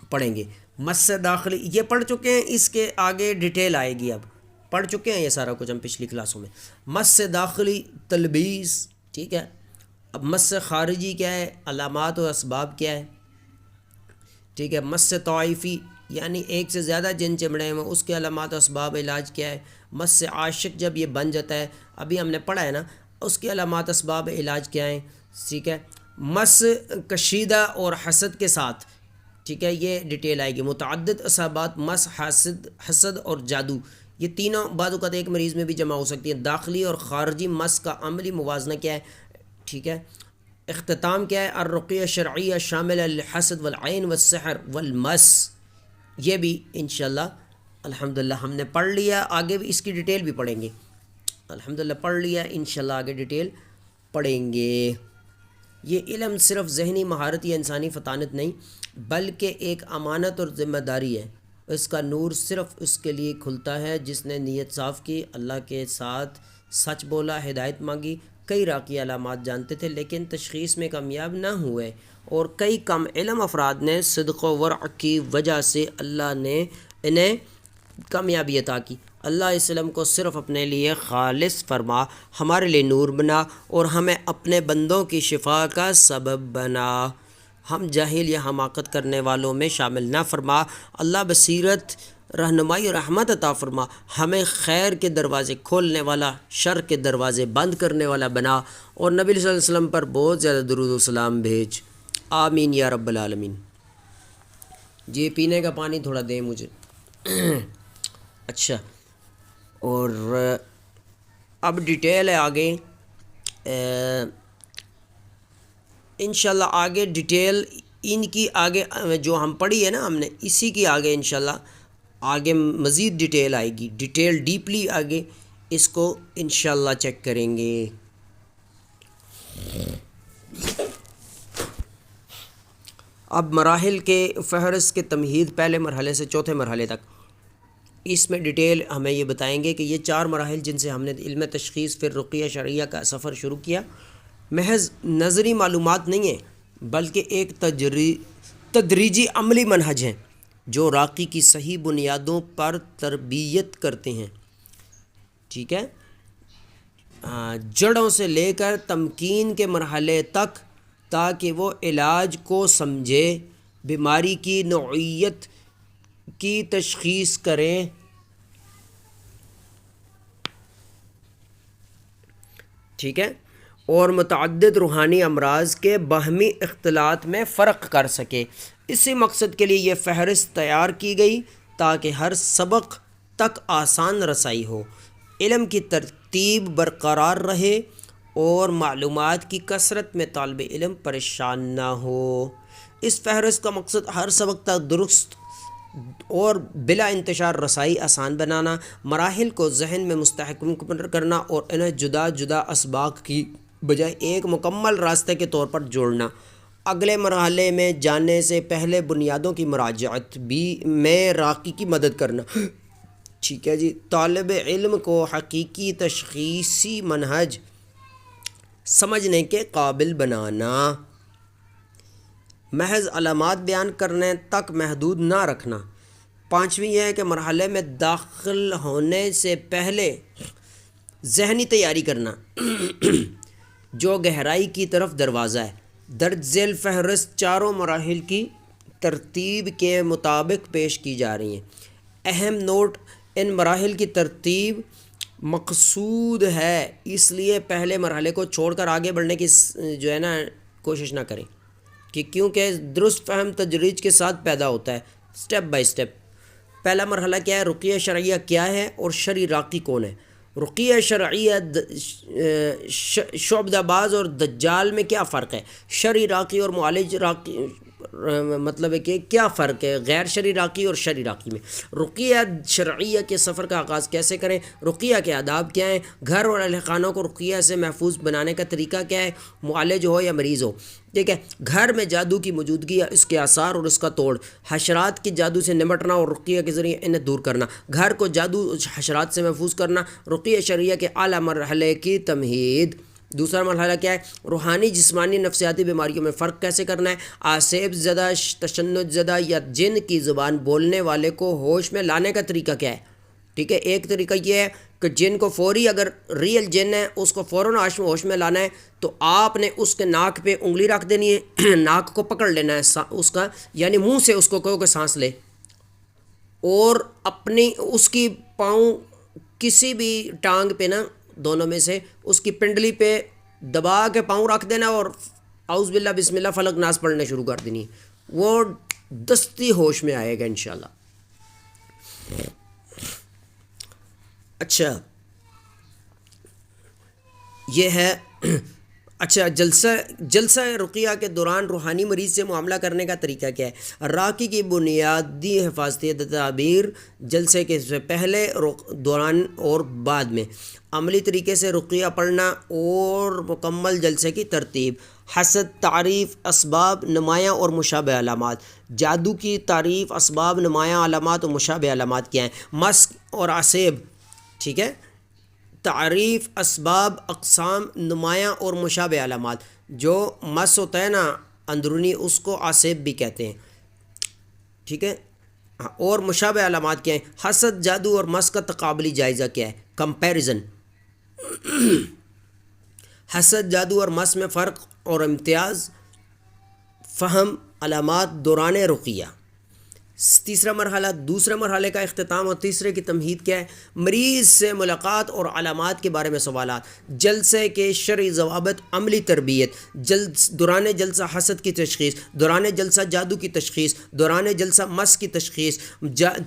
پڑھیں گے۔ مس داخلی یہ پڑھ چکے ہیں، اس کے آگے ڈیٹیل آئے گی، اب پڑھ چکے ہیں یہ سارا کچھ ہم پچھلی کلاسوں میں۔ مس داخلی، تلبیس، ٹھیک ہے۔ اب مس خارجی کیا ہے، علامات و اسباب کیا ہے، ٹھیک ہے۔ مس طائفی یعنی ایک سے زیادہ جن چمڑے ہیں اس کے علامات و اسباب، علاج کیا ہے۔ مس عاشق جب یہ بن جاتا ہے، ابھی ہم نے پڑھا ہے نا، اس کے علامات اسباب علاج کیا ہیں، ٹھیک ہے۔ مس کشیدہ اور حسد کے ساتھ، ٹھیک ہے، یہ ڈیٹیل آئے گی۔ متعدد اصابات، مس، حسد اور جادو، یہ تینوں بعض اوقات ایک مریض میں بھی جمع ہو سکتی ہیں۔ داخلی اور خارجی مس کا عملی موازنہ کیا ہے، ٹھیک ہے۔ اختتام کیا ہے، الرقیہ شرعیہ شامل الحسد والعین والسحر والمس، یہ بھی انشاءاللہ الحمدللہ ہم نے پڑھ لیا، آگے بھی اس کی ڈیٹیل بھی پڑھیں گے، الحمدللہ پڑھ لیا، انشاءاللہ آگے ڈیٹیل پڑھیں گے۔ یہ علم صرف ذہنی مہارت یا انسانی فطانت نہیں، بلکہ ایک امانت اور ذمہ داری ہے۔ اس کا نور صرف اس کے لیے کھلتا ہے جس نے نیت صاف کی، اللہ کے ساتھ سچ بولا، ہدایت مانگی۔ کئی راقی علامات جانتے تھے لیکن تشخیص میں کامیاب نہ ہوئے، اور کئی کم علم افراد نے صدق و ورع کی وجہ سے اللہ نے انہیں کامیابی عطا کی۔ اللہ اس علم کو صرف اپنے لیے خالص فرما، ہمارے لیے نور بنا اور ہمیں اپنے بندوں کی شفا کا سبب بنا، ہم جاہل یا حماقت کرنے والوں میں شامل نہ فرما۔ اللہ بصیرت، رہنمائی اور رحمت عطا فرما، ہمیں خیر کے دروازے کھولنے والا، شر کے دروازے بند کرنے والا بنا، اور نبی صلی اللہ علیہ وسلم پر بہت زیادہ درود و سلام بھیج، آمین یا رب العالمین۔ جی پینے کا پانی تھوڑا دیں مجھے۔ اچھا، اور اب ڈیٹیل ہے آگے، انشاءاللہ آگے ڈیٹیل ان کی آگے جو ہم پڑھی ہے نا ہم نے، اسی کی آگے انشاءاللہ آگے مزید ڈیٹیل آئے گی، ڈیٹیل ڈیپلی آگے اس کو انشاءاللہ چیک کریں گے۔ اب مراحل کے فہرست کے تمہید، پہلے مرحلے سے چوتھے مرحلے تک، اس میں ڈیٹیل ہمیں یہ بتائیں گے کہ یہ 4 مراحل جن سے ہم نے علم تشخیص پھر رقیہ شرعیہ کا سفر شروع کیا، محض نظری معلومات نہیں ہیں بلکہ ایک تدریجی عملی منہج ہیں جو راقی کی صحیح بنیادوں پر تربیت کرتے ہیں، ٹھیک ہے، جڑوں سے لے کر تمکین کے مرحلے تک، تاکہ وہ علاج کو سمجھے، بیماری کی نوعیت کی تشخیص کریں، ٹھیک ہے، اور متعدد روحانی امراض کے باہمی اختلاط میں فرق کر سکے۔ اسی مقصد کے لیے یہ فہرست تیار کی گئی تاکہ ہر سبق تک آسان رسائی ہو، علم کی ترتیب برقرار رہے اور معلومات کی کثرت میں طالب علم پریشان نہ ہو۔ اس فہرست کا مقصد ہر سبق تک درست اور بلا انتشار رسائی آسان بنانا، مراحل کو ذہن میں مستحکم کرنا اور انہیں جدا جدا اسباق کی بجائے ایک مکمل راستے کے طور پر جوڑنا، اگلے مرحلے میں جانے سے پہلے بنیادوں کی مراجعت بھی میں راقی کی مدد کرنا۔ ٹھیک ہے جی، طالب علم کو حقیقی تشخیصی منہج سمجھنے کے قابل بنانا، محض علامات بیان کرنے تک محدود نہ رکھنا۔ پانچویں یہ ہے کہ مرحلے میں داخل ہونے سے پہلے ذہنی تیاری کرنا جو گہرائی کی طرف دروازہ ہے۔ درج ذیل فہرست چاروں مراحل کی ترتیب کے مطابق پیش کی جا رہی ہیں۔ اہم نوٹ: ان مراحل کی ترتیب مقصود ہے، اس لیے پہلے مرحلے کو چھوڑ کر آگے بڑھنے کی جو ہے نا کوشش نہ کریں، کیونکہ درست فہم تدریج کے ساتھ پیدا ہوتا ہے، سٹیپ بائی سٹیپ۔ پہلا مرحلہ کیا ہے؟ رقیہ شرعیہ کیا ہے اور شرعی راقی کون ہے؟ رقیہ شرعیہ شعبدہ باز اور دجال میں کیا فرق ہے؟ شرعی راقی اور معالج راقی مطلب ہے کہ کیا فرق ہے غیر شرعی راقی اور شرعی راقی میں؟ رقیہ شرعیہ کے سفر کا آغاز کیسے کریں؟ رقیہ کے آداب کیا ہیں؟ گھر اور اہل خانوں کو رقیہ سے محفوظ بنانے کا طریقہ کیا ہے؟ معالج ہو یا مریض ہو، ٹھیک ہے۔ گھر میں جادو کی موجودگی یا اس کے آثار اور اس کا توڑ، حشرات کی جادو سے نمٹنا اور رقیہ کے ذریعے انہیں دور کرنا، گھر کو جادو حشرات سے محفوظ کرنا، رقیہ شرعیہ کے اعلیٰ مرحلے کی تمہید۔ دوسرا مرحلہ کیا ہے؟ روحانی جسمانی نفسیاتی بیماریوں میں فرق کیسے کرنا ہے؟ آسیب زدہ، تشنج زدہ یا جن کی زبان بولنے والے کو ہوش میں لانے کا طریقہ کیا ہے؟ ٹھیک ہے، ایک طریقہ یہ ہے کہ جن کو فوری، اگر ریئل جن ہے اس کو فوراً ہوش میں لانا ہے تو آپ نے اس کے ناک پہ انگلی رکھ دینی ہے، ناک کو پکڑ لینا ہے اس کا، یعنی منہ سے اس کو کہو کہ سانس لے، اور اپنی اس کی پاؤں کسی بھی ٹانگ پہ نا، دونوں میں سے اس کی پنڈلی پہ دبا کے پاؤں رکھ دینا اور اعوذ باللہ بسم اللہ فلق ناس پڑھنے شروع کر دینی، وہ دستی ہوش میں آئے گا انشاءاللہ۔ اچھا یہ ہے اچھا جلسہ رقیہ کے دوران روحانی مریض سے معاملہ کرنے کا طریقہ کیا ہے؟ راقی کی بنیادی حفاظتی تدابیر جلسے کے سے پہلے، دوران اور بعد میں، عملی طریقے سے رقیہ پڑھنا اور مکمل جلسے کی ترتیب۔ حسد، تعریف، اسباب، نمایاں اور مشابہ علامات۔ جادو کی تعریف، اسباب، نمایاں علامات اور مشابہ علامات کیا ہیں؟ مس اور عصیب، ٹھیک ہے، تعریف، اسباب، اقسام، نمایاں اور مشابہ علامات۔ جو مس ہوتا ہے نا اندرونی، اس کو عصیب بھی کہتے ہیں، ٹھیک ہے، اور مشابہ علامات کیا ہیں؟ حسد، جادو اور مس کا تقابلی جائزہ کیا ہے؟ کمپیریزن۔ حسد، جادو اور مس میں فرق اور امتیاز، فہم، علامات دوران رقیہ۔ تیسرا مرحلہ، دوسرے مرحلے کا اختتام اور تیسرے کی تمہید کیا ہے؟ مریض سے ملاقات اور علامات کے بارے میں سوالات، جلسے کے شرعی ضوابط، عملی تربیت، دوران جلسہ حسد کی تشخیص، دوران جلسہ جادو کی تشخیص، دوران جلسہ مس کی تشخیص،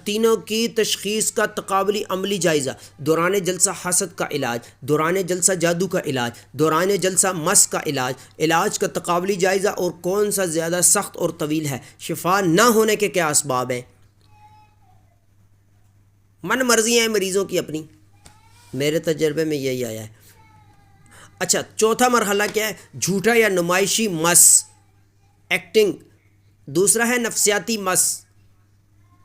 تینوں کی تشخیص کا تقابلی عملی جائزہ، دوران جلسہ حسد کا علاج، دوران جلسہ جادو کا علاج، دوران جلسہ مس کا علاج، علاج کا تقابلی جائزہ اور کون سا زیادہ سخت اور طویل ہے، شفا نہ ہونے کے کیا اسباب ہیں۔ من مرضی ہیں مریضوں کی اپنی، میرے تجربے میں یہی آیا ہے۔ اچھا چوتھا مرحلہ کیا ہے؟ جھوٹا یا نمائشی مس، ایکٹنگ۔ دوسرا ہے نفسیاتی مس،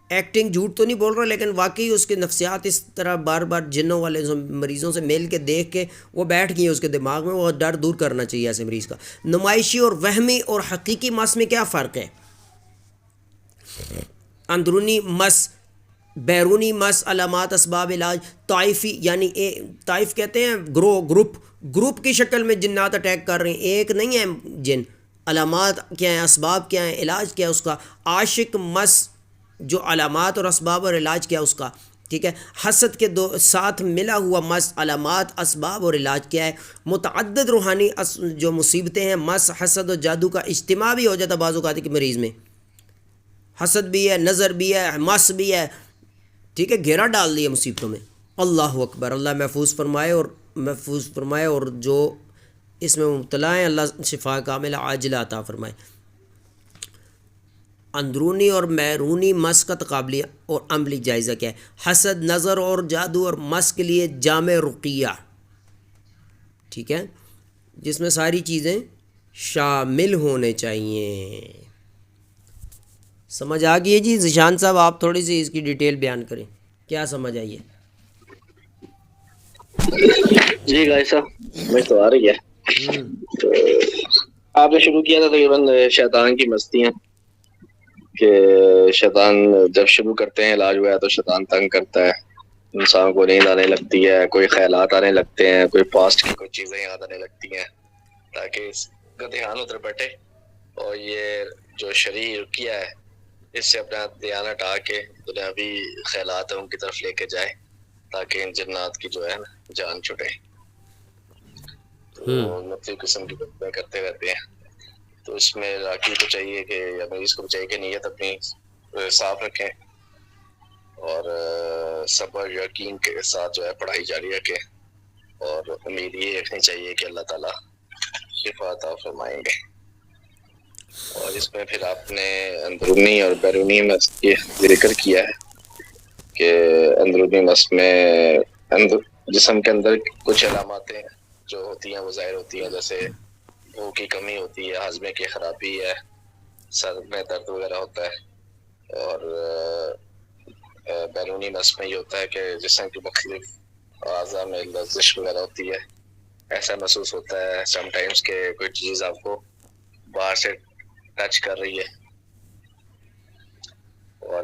ایکٹنگ، جھوٹ تو نہیں بول رہا لیکن واقعی اس کے نفسیات اس طرح بار بار جنوں والے مریضوں سے مل کے دیکھ کے وہ بیٹھ گئی اس کے دماغ میں، وہ ڈر دور کرنا چاہیے ایسے مریض کا۔ نمائشی اور وہمی اور حقیقی مس میں کیا فرق ہے؟ اندرونی مس، بیرونی مس، علامات، اسباب، علاج۔ طائفی یعنی طائف کہتے ہیں گروپ کی شکل میں جنات اٹیک کر رہے ہیں، ایک نہیں ہے جن۔ علامات کیا ہیں، اسباب کیا ہیں، علاج کیا ہے اس کا۔ عاشق مس، جو علامات اور اسباب اور علاج کیا ہے اس کا۔ ٹھیک ہے. حسد کے ساتھ ملا ہوا مس، علامات، اسباب اور علاج کیا ہے؟ متعدد روحانی جو مصیبتیں ہیں، مس، حسد اور جادو کا اجتماع بھی ہو جاتا بعض اوقات کے مریض میں. حسد بھی ہے، نظر بھی ہے، مس بھی ہے، ٹھیک ہے، گھیرا ڈال دیا مصیبتوں میں. اللہ اکبر. اللہ محفوظ فرمائے اور جو اس میں مبتلا ہیں اللہ شفا کاملہ عاجلہ عطا فرمائے. اندرونی اور بیرونی مس کا تقابلی اور عملی جائزہ کیا ہے؟ حسد، نظر اور جادو اور مس کے لیے جامع رقیہ، ٹھیک ہے، جس میں ساری چیزیں شامل ہونے چاہیے. سمجھ آ گئی ہے جی؟ ذیشان صاحب آپ تھوڑی سی اس کی ڈیٹیل بیان کریں، کیا سمجھ آئی ہے؟ جی گائے صاحب میں تو آ رہی ہے. تو آپ نے شروع کیا تھا تقریباً شیطان کی مستیاں، کہ شیطان جب شروع کرتے ہیں علاج ہوا ہے تو شیطان تنگ کرتا ہے، انسان کو نیند آنے لگتی ہے، کوئی خیالات آنے لگتے ہیں، کوئی پاسٹ کی کوئی چیزیں یاد آنے لگتی ہیں، تاکہ اس کا دھیان ادھر بیٹھے اور یہ جو شرعی رقیہ ہے اس سے اپنا دھیان ہٹا کے دنیاوی خیالات ہیں ان کی طرف لے کے جائے، تاکہ ان جنات کی جو ہے نا جان چھٹے. تو مختلف قسم کی باتیں کرتے رہتے ہیں. تو اس میں راکی کو چاہیے کہ یا مریض کو چاہیے کہ نیت اپنی صاف رکھیں اور صبر یقین کے ساتھ جو ہے پڑھائی جاری رکھیں اور امید یہ رکھنی چاہیے کہ اللہ تعالیٰ شفا عطا فرمائیں گے. اور اس میں پھر آپ نے اندرونی اور بیرونی مس کی ذکر کیا ہے کہ اندرونی مس میں جسم کے اندر کچھ علاماتیں جو ہوتی ہیں وہ ظاہر ہوتی ہیں، جیسے بھوک کی کمی ہوتی ہے، ہاضمے کی خرابی ہے، سر میں درد وغیرہ ہوتا ہے. اور بیرونی نس میں یہ ہوتا ہے کہ جسم کی مختلف اعضاء میں لرزش وغیرہ ہوتی ہے، ایسا محسوس ہوتا ہے سم ٹائمز کہ کوئی چیز آپ کو باہر سے ٹچ کر رہی ہے. اور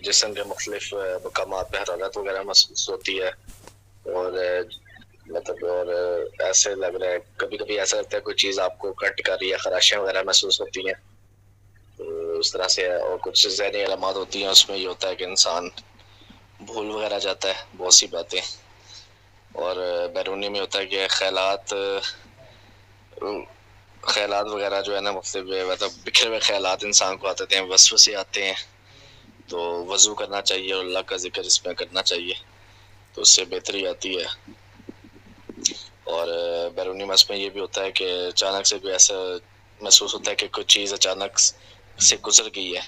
جسم کے مختلف مقامات پہ حرارت وغیرہ محسوس ہوتی ہے، اور مطلب اور ایسے لگ رہا ہے کبھی کبھی ایسا لگتا ہے کوئی چیز آپ کو کٹ کر رہی ہے، خراشیں وغیرہ محسوس ہوتی ہیں. تو اس طرح سے اور کچھ ذہنی علامات ہوتی ہیں، اس میں یہ ہوتا ہے کہ انسان بھول وغیرہ جاتا ہے بہت سی باتیں. اور بیرونی میں ہوتا ہے کہ خیالات وغیرہ جو ہے نا مختلف مطلب بکھرے ہوئے خیالات انسان کو آتے ہیں، وسوسے آتے ہیں، تو وضو کرنا چاہیے اور اللہ کا ذکر اس میں کرنا چاہیے، تو اس سے بہتری آتی ہے. اور بیرونی مس میں یہ بھی ہوتا ہے کہ اچانک سے کوئی ایسا محسوس ہوتا ہے کہ کوئی چیز اچانک سے گزر گئی ہے،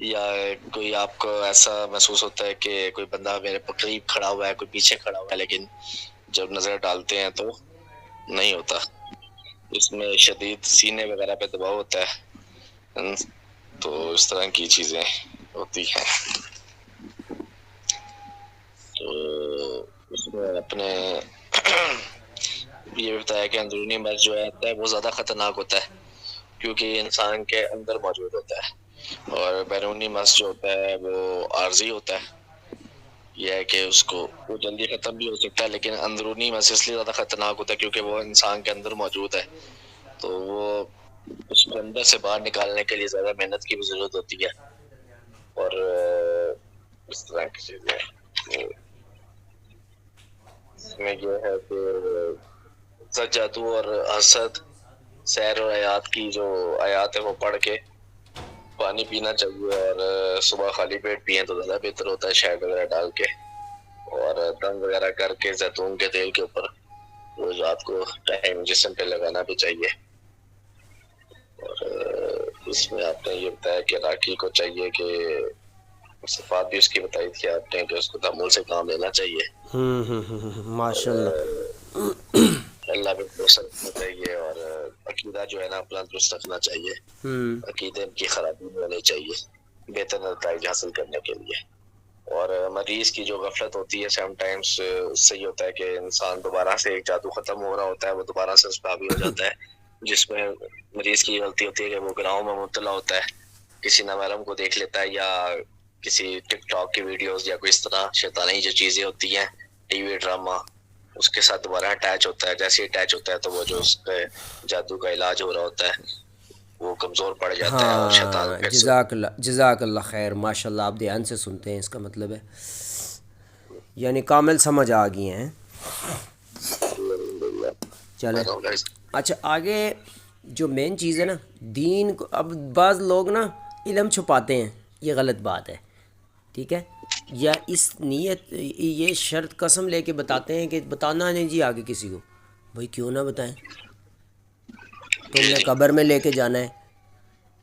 یا کوئی آپ کو ایسا محسوس ہوتا ہے کہ کوئی بندہ میرے قریب کھڑا ہوا ہے، کوئی پیچھے کھڑا ہوا ہے، لیکن جب نظر ڈالتے ہیں تو نہیں ہوتا. اس میں شدید سینے وغیرہ پہ دباؤ ہوتا ہے، تو اس طرح کی چیزیں ہوتی ہیں. تو اس میں اپنے یہ بتایا کہ اندرونی مرض جو ہے وہ زیادہ خطرناک ہوتا ہے کیونکہ انسان کے اندر موجود ہوتا ہے، اور بیرونی مرض جو ہوتا ہے وہ عارضی ہوتا ہے. یہ ہے کہ اس کو وہ جلدی ختم بھی ہو سکتا ہے، لیکن اندرونی مرض اس لیے زیادہ خطرناک ہوتا ہے کیونکہ وہ انسان کے اندر موجود ہے، تو وہ اس کو اندر سے باہر نکالنے کے لیے زیادہ محنت کی بھی ضرورت ہوتی ہے. اور اس طرح کی چیزیں اس میں یہ ہے کہ جادو اور حسد، سیر اور آیات کی جو آیات ہے وہ پڑھ کے پانی پینا چاہیے، اور صبح خالی پیٹ پئیں تو زیادہ بہتر ہوتا ہے، شہد وغیرہ ڈال کے، اور دم وغیرہ کر کے زیتون کے تیل کے اوپر روز رات کو ٹائم جسم پہ لگانا بھی چاہیے. اور اس میں آپ نے یہ بتایا کہ راکی کو چاہیے کہ صفات بھی اس کی بتائی تھی آپ نے کہ اس کو تحمل سے کام لینا چاہیے، ماشاء اللہ. اللہ پہ بھروسہ رکھنا چاہیے، اور عقیدہ جو ہے نا اپنا درست رکھنا چاہیے، عقیدے کی خرابی نہیں ہونی چاہیے بہتر نتائج حاصل کرنے کے لیے. اور مریض کی جو غفلت ہوتی ہے سم ٹائمز اس سے یہ ہوتا ہے کہ انسان دوبارہ سے ایک جادو ختم ہو رہا ہوتا ہے، وہ دوبارہ سے اس پہ حاوی ہو جاتا ہے، جس میں مریض کی غلطی ہوتی ہے کہ وہ گناہوں میں مبتلا ہوتا ہے، کسی نامحرم کو دیکھ لیتا ہے یا کسی ٹک ٹاک کی ویڈیوز یا کوئی اس طرح شیطانی جو چیزیں ہوتی ہیں، ٹی وی ڈرامہ، اس کے ساتھ دوبارہ اٹیچ ہوتا ہے. جیسے اٹیچ ہوتا ہے تو وہ جو اس پہ جادو کا علاج ہو رہا ہوتا ہے وہ کمزور پڑ جاتا ہے اور شیطان ہاں، پھر سے جزاک اللہ خیر، ماشاء اللہ آپ دھیان سے سنتے ہیں، اس کا مطلب ہے یعنی کامل سمجھ آ گئی ہیں۔ الحمدللہ چلیں، بتا ہوگا اچھا آگے جو مین چیز ہے نا دین کو، اب بعض لوگ نا علم چھپاتے ہیں، یہ غلط بات ہے، ٹھیک ہے، یا اس نیت یہ شرط قسم لے کے بتاتے ہیں کہ بتانا نہیں جی آگے کسی کو، بھائی کیوں نہ بتائیں، تم جی نے جی قبر میں لے کے جانا ہے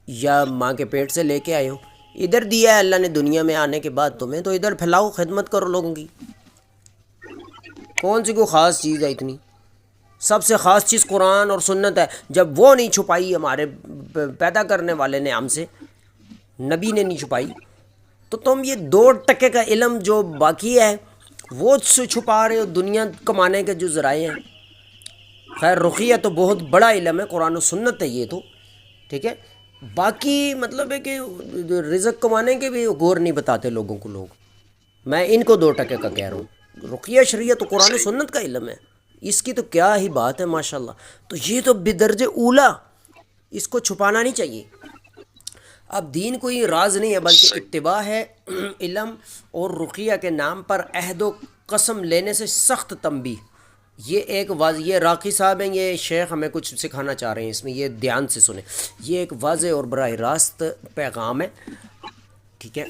یا ماں کے پیٹ سے لے کے آئے ہو، ادھر دیا ہے اللہ نے دنیا میں آنے کے بعد تمہیں، تو ادھر پھیلاؤ، خدمت کرو لوگوں کی، کون سی کوئی خاص چیز ہے اتنی؟ سب سے خاص چیز قرآن اور سنت ہے، جب وہ نہیں چھپائی ہمارے پیدا کرنے والے نے ہم سے، نبی نے نہیں چھپائی، تو تم یہ 2% کا علم جو باقی ہے وہ سے چھپا رہے ہو، دنیا کمانے کے جو ذرائع ہیں۔ خیر رقیہ تو بہت بڑا علم ہے، قرآن و سنت ہے یہ تو، ٹھیک ہے، باقی مطلب ہے کہ رزق کمانے کے بھی غور نہیں بتاتے لوگوں کو لوگ، میں ان کو 2% کا کہہ رہا ہوں، رقیہ شریعہ تو قرآن و صحیح سنت کا علم ہے، اس کی تو کیا ہی بات ہے ماشاءاللہ، تو یہ تو بدرجہ اولا، اس کو چھپانا نہیں چاہیے۔ اب دین کوئی راز نہیں ہے بلکہ صحیح اتباع ہے، علم اور رقیہ کے نام پر عہد و قسم لینے سے سخت تنبیہ، یہ ایک واضح، یہ راقی صاحب ہیں، یہ شیخ ہمیں کچھ سکھانا چاہ رہے ہیں اس میں، یہ دھیان سے سنیں، یہ ایک واضح اور براہ راست پیغام ہے، ٹھیک ہے،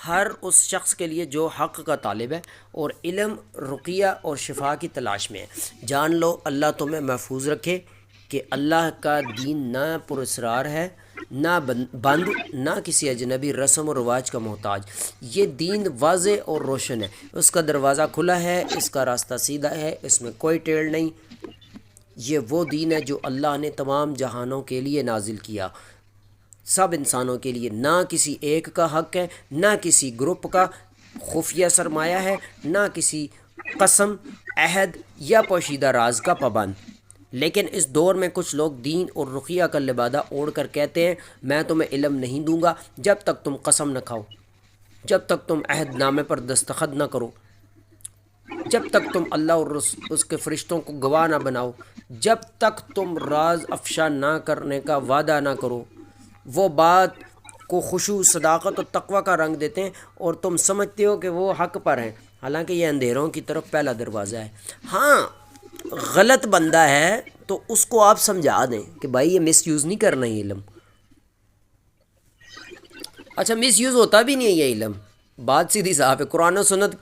ہر اس شخص کے لیے جو حق کا طالب ہے اور علم، رقیہ اور شفا کی تلاش میں ہے، جان لو اللہ تمہیں محفوظ رکھے کہ اللہ کا دین نہ پراسرار ہے، نہ بند، نہ کسی اجنبی رسم و رواج کا محتاج، یہ دین واضح اور روشن ہے، اس کا دروازہ کھلا ہے، اس کا راستہ سیدھا ہے، اس میں کوئی ٹیڑھ نہیں، یہ وہ دین ہے جو اللہ نے تمام جہانوں کے لیے نازل کیا، سب انسانوں کے لیے، نہ کسی ایک کا حق ہے، نہ کسی گروپ کا خفیہ سرمایہ ہے، نہ کسی قسم، عہد یا پوشیدہ راز کا پابند، لیکن اس دور میں کچھ لوگ دین اور رقیہ کا لبادہ اوڑھ کر کہتے ہیں میں تمہیں علم نہیں دوں گا جب تک تم قسم نہ کھاؤ، جب تک تم عہد نامے پر دستخط نہ کرو، جب تک تم اللہ اور اس کے فرشتوں کو گواہ نہ بناؤ، جب تک تم راز افشا نہ کرنے کا وعدہ نہ کرو، وہ بات کو خشوع، صداقت اور تقوی کا رنگ دیتے ہیں اور تم سمجھتے ہو کہ وہ حق پر ہیں، حالانکہ یہ اندھیروں کی طرف پہلا دروازہ ہے۔ ہاں غلط بندہ ہے تو اس کو آپ سمجھا دیں کہ بھائی یہ مس یوز نہیں کرنا یہ علم، اچھا مس یوز ہوتا بھی نہیں ہے یہ علم، بات سیدھی صاف ہے، قرآن و سنت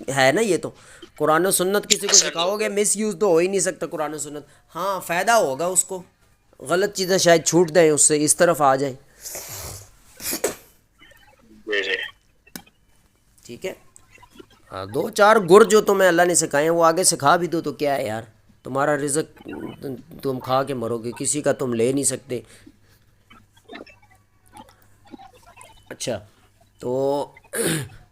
ہے نا، یہ تو قرآن و سنت کسی کو اصل سکھاؤ گے مس یوز تو ہو ہی نہیں سکتا قرآن و سنت، ہاں فائدہ ہوگا اس کو، غلط چیزیں شاید چھوٹ دیں اس سے، اس طرف آ جائیں، جی جی ٹھیک ہے، ہاں 2-4 گر جو تمہیں اللہ نے سکھائے ہیں وہ آگے سکھا بھی دو تو کیا ہے یار، تمہارا رزق تم کھا کے مرو گے، کسی کا تم لے نہیں سکتے۔ اچھا تو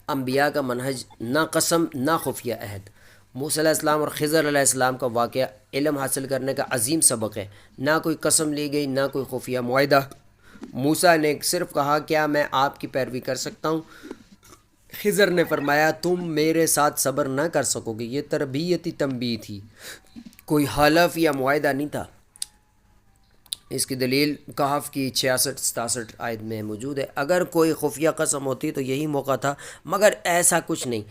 انبیاء کا منہج نہ قسم نہ خفیہ عہد، موسیٰ علیہ السلام اور خضر علیہ السلام کا واقعہ علم حاصل کرنے کا عظیم سبق ہے، نہ کوئی قسم لی گئی نہ کوئی خفیہ معاہدہ، موسیٰ نے صرف کہا کیا میں آپ کی پیروی کر سکتا ہوں، خضر نے فرمایا تم میرے ساتھ صبر نہ کر سکو گے، یہ تربیتی تنبیہ تھی، کوئی حلف یا معاہدہ نہیں تھا، اس کی دلیل کہف کی 66-67 آیت میں موجود ہے، اگر کوئی خفیہ قسم ہوتی تو یہی موقع تھا، مگر ایسا کچھ نہیں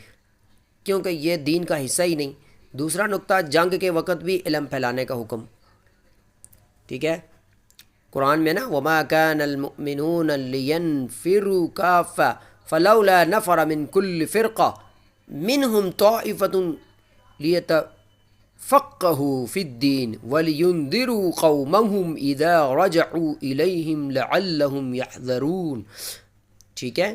کیونکہ یہ دین کا حصہ ہی نہیں۔ دوسرا نقطہ، جنگ کے وقت بھی علم پھیلانے کا حکم، ٹھیک ہے، قرآن میں نا وما كان المؤمنون لينفروا كافة فلولا نفر من كل فرقة منهم طائفة ليتفقهوا في الدين ولينذروا قومهم إذا رجعوا إليهم لعلهم يحذرون، ٹھیک ہے،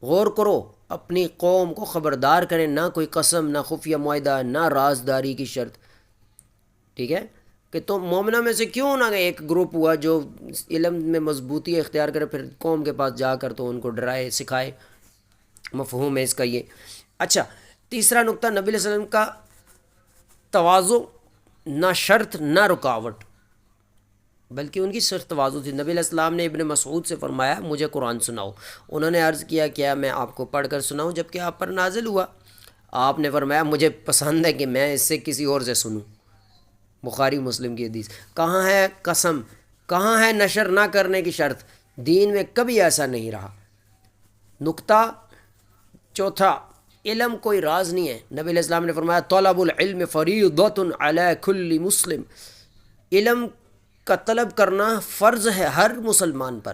غور کرو، اپنی قوم کو خبردار کریں، نہ کوئی قسم نہ خفیہ معاہدہ نہ رازداری کی شرط، ٹھیک ہے، کہ تم مومنہ میں سے کیوں نہ ایک گروپ ہوا جو علم میں مضبوطی اختیار کرے، پھر قوم کے پاس جا کر تو ان کو ڈرائے سکھائے، مفہوم ہے اس کا یہ۔ اچھا تیسرا نقطہ، نبی علیہ السلام کا تواضع، نہ شرط نہ رکاوٹ، بلکہ ان کی صرف تواضع تھی، نبی علیہ السلام نے ابن مسعود سے فرمایا مجھے قرآن سناؤ، انہوں نے عرض کیا کیا میں آپ کو پڑھ کر سناؤں جب کہ آپ پر نازل ہوا، آپ نے فرمایا مجھے پسند ہے کہ میں اس سے کسی اور سے سنوں، بخاری مسلم کی حدیث، کہاں ہے قسم، کہاں ہے نشر نہ کرنے کی شرط؟ دین میں کبھی ایسا نہیں رہا۔ نقطہ چوتھا، علم کوئی راز نہیں ہے۔ نبی علیہ السلام نے فرمایا طلب العلم فریضۃ علی کل مسلم، علم کا طلب کرنا فرض ہے ہر مسلمان پر۔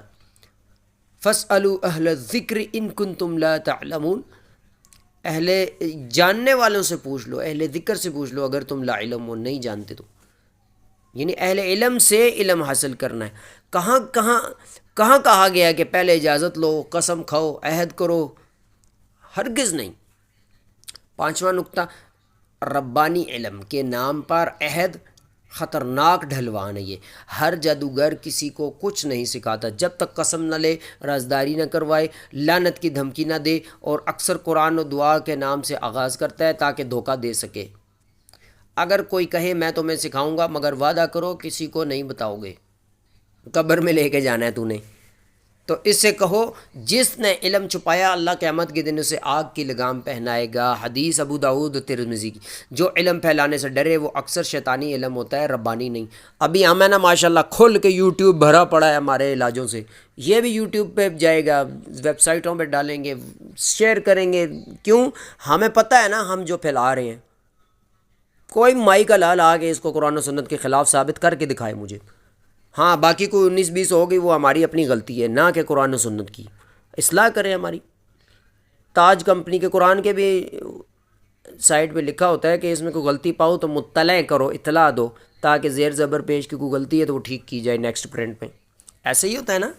فاسألوا اہل الذکر ان کنتم لا تعلمون، اہل جاننے والوں سے پوچھ لو، اہل ذکر سے پوچھ لو اگر تم لا علم ہو، نہیں جانتے تو، یعنی اہل علم سے علم حاصل کرنا ہے۔ کہاں کہاں کہاں کہا گیا کہ پہلے اجازت لو، قسم کھاؤ، عہد کرو؟ ہرگز نہیں۔ پانچواں نقطہ، ربانی علم کے نام پر عہد خطرناک ڈھلوان ہے۔ یہ ہر جادوگر کسی کو کچھ نہیں سکھاتا جب تک قسم نہ لے، رازداری نہ کروائے، لعنت کی دھمکی نہ دے، اور اکثر قرآن و دعا کے نام سے آغاز کرتا ہے تاکہ دھوکہ دے سکے۔ اگر کوئی کہے میں تمہیں سکھاؤں گا مگر وعدہ کرو کسی کو نہیں بتاؤ گے، قبر میں لے کے جانا ہے تو نے، تو اس سے کہو جس نے علم چھپایا اللہ قیامت کے دن اسے آگ کی لگام پہنائے گا۔ حدیث ابو داؤد و ترمذی کی۔ جو علم پھیلانے سے ڈرے وہ اکثر شیطانی علم ہوتا ہے، ربانی نہیں۔ ابھی ہم ہے نا ماشاءاللہ کھل کے یوٹیوب بھرا پڑا ہے ہمارے علاجوں سے، یہ بھی یوٹیوب پہ جائے گا، ویب سائٹوں پہ ڈالیں گے، شیئر کریں گے۔ کیوں؟ ہمیں پتہ ہے نا ہم جو پھیلا رہے ہیں۔ کوئی مائی کا لال آ کے اس کو قرآن و سنت کے خلاف ثابت کر کے دکھائے مجھے۔ ہاں باقی کوئی 19-20 ہوگی وہ ہماری اپنی غلطی ہے، نہ کہ قرآن و سنت کی۔ اصلاح کرے ہماری۔ تاج کمپنی کے قرآن کے بھی سائٹ پہ لکھا ہوتا ہے کہ اس میں کوئی غلطی پاؤ تو مطلع کرو، اطلاع دو، تاکہ زیر زبر پیش کی کوئی غلطی ہے تو وہ ٹھیک کی جائے نیکسٹ پرنٹ میں۔ ایسے ہی ہوتا ہے نا۔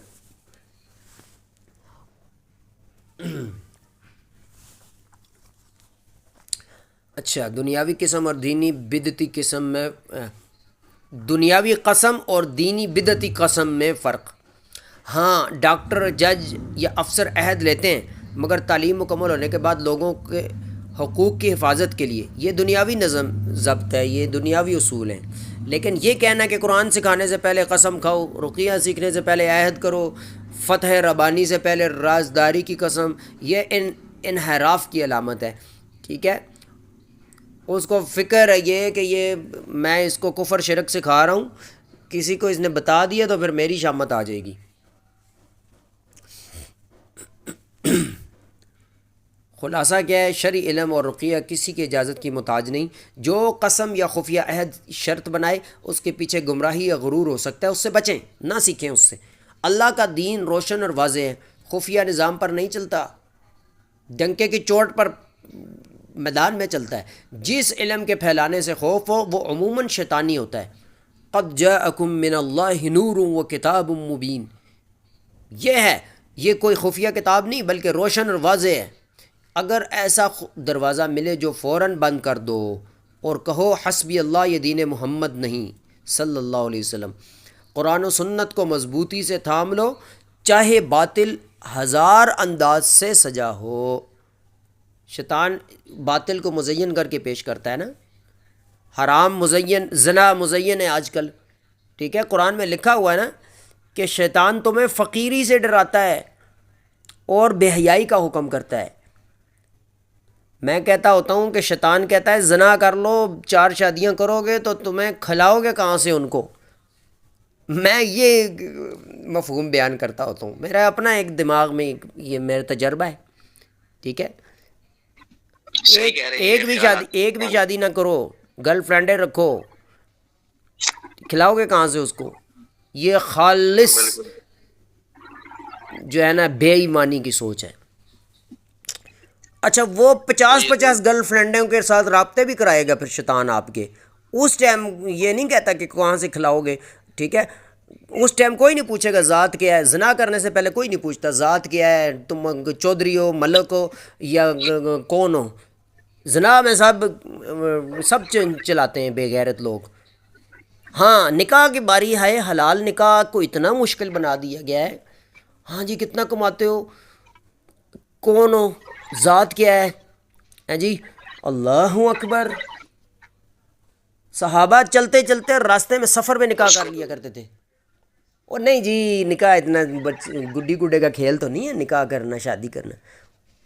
اچھا، دنیاوی قسم اور دینی بدعتی قسم میں دنیاوی قسم اور دینی بدعتی قسم میں فرق۔ ہاں، ڈاکٹر، جج یا افسر عہد لیتے ہیں مگر تعلیم مکمل ہونے کے بعد لوگوں کے حقوق کی حفاظت کے لیے۔ یہ دنیاوی نظم ضبط ہے، یہ دنیاوی اصول ہیں۔ لیکن یہ کہنا کہ قرآن سکھانے سے پہلے قسم کھاؤ، رقیہ سیکھنے سے پہلے عہد کرو، فتح ربانی سے پہلے رازداری کی قسم، یہ انحراف کی علامت ہے۔ ٹھیک ہے، اس کو فکر ہے یہ کہ یہ میں اس کو کفر شرک سکھا رہا ہوں، کسی کو اس نے بتا دیا تو پھر میری شامت آ جائے گی۔ خلاصہ کیا ہے؟ شرعی علم اور رقیہ کسی کی اجازت کی محتاج نہیں۔ جو قسم یا خفیہ عہد شرط بنائے اس کے پیچھے گمراہی یا غرور ہو سکتا ہے، اس سے بچیں، نہ سیکھیں اس سے۔ اللہ کا دین روشن اور واضح ہے، خفیہ نظام پر نہیں چلتا، ڈنکے کی چوٹ پر میدان میں چلتا ہے۔ جس علم کے پھیلانے سے خوف ہو وہ عموماً شیطانی ہوتا ہے۔ قد جاءکم من اللہ نور و کتاب مبین، یہ ہے، یہ کوئی خفیہ کتاب نہیں بلکہ روشن اور واضح ہے۔ اگر ایسا دروازہ ملے جو فوراً بند کر دو اور کہو حسبی اللہ، یہ دین محمد نہیں صلی اللہ علیہ وسلم۔ قرآن و سنت کو مضبوطی سے تھام لو، چاہے باطل ہزار انداز سے سجا ہو۔ شیطان باطل کو مزین کر کے پیش کرتا ہے نا، حرام مزین، زنا مزین ہے آج کل۔ ٹھیک ہے، قرآن میں لکھا ہوا ہے نا کہ شیطان تمہیں فقیری سے ڈراتا ہے اور بے حیائی کا حکم کرتا ہے۔ میں کہتا ہوتا ہوں کہ شیطان کہتا ہے زنا کر لو، 4 شادیاں کرو گے تو تمہیں کھلاؤ گے کہاں سے ان کو؟ میں یہ مفہوم بیان کرتا ہوتا ہوں، میرا اپنا ایک دماغ میں یہ میرا تجربہ ہے۔ ٹھیک ہے، ایک بھی شادی نہ کرو، گرل فرینڈیں رکھو، کھلاؤ گے کہاں سے اس کو؟ یہ خالص جو ہے نا بے ایمانی کی سوچ ہے۔ اچھا، وہ 50 گرل فرینڈوں کے ساتھ رابطے بھی کرائے گا پھر شیطان آپ کے، اس ٹائم یہ نہیں کہتا کہ کہاں سے کھلاؤ گے۔ ٹھیک ہے، اس ٹائم کوئی نہیں پوچھے گا ذات کیا ہے، زنا کرنے سے پہلے کوئی نہیں پوچھتا ذات کیا ہے، تم چودھری ہو، ملک ہو یا کون ہو۔ زنا میں سب چلاتے ہیں بے غیرت لوگ۔ ہاں، نکاح کی باری ہے، حلال نکاح کو اتنا مشکل بنا دیا گیا ہے۔ ہاں جی، کتنا کماتے ہو، کون ہو، ذات کیا ہے جی، اللہ اکبر۔ صحابہ چلتے چلتے راستے میں سفر میں نکاح کر لیا کرتے تھے۔ اور نہیں جی، نکاح اتنا گڈی گڈے کا کھیل تو نہیں ہے، نکاح کرنا، شادی کرنا۔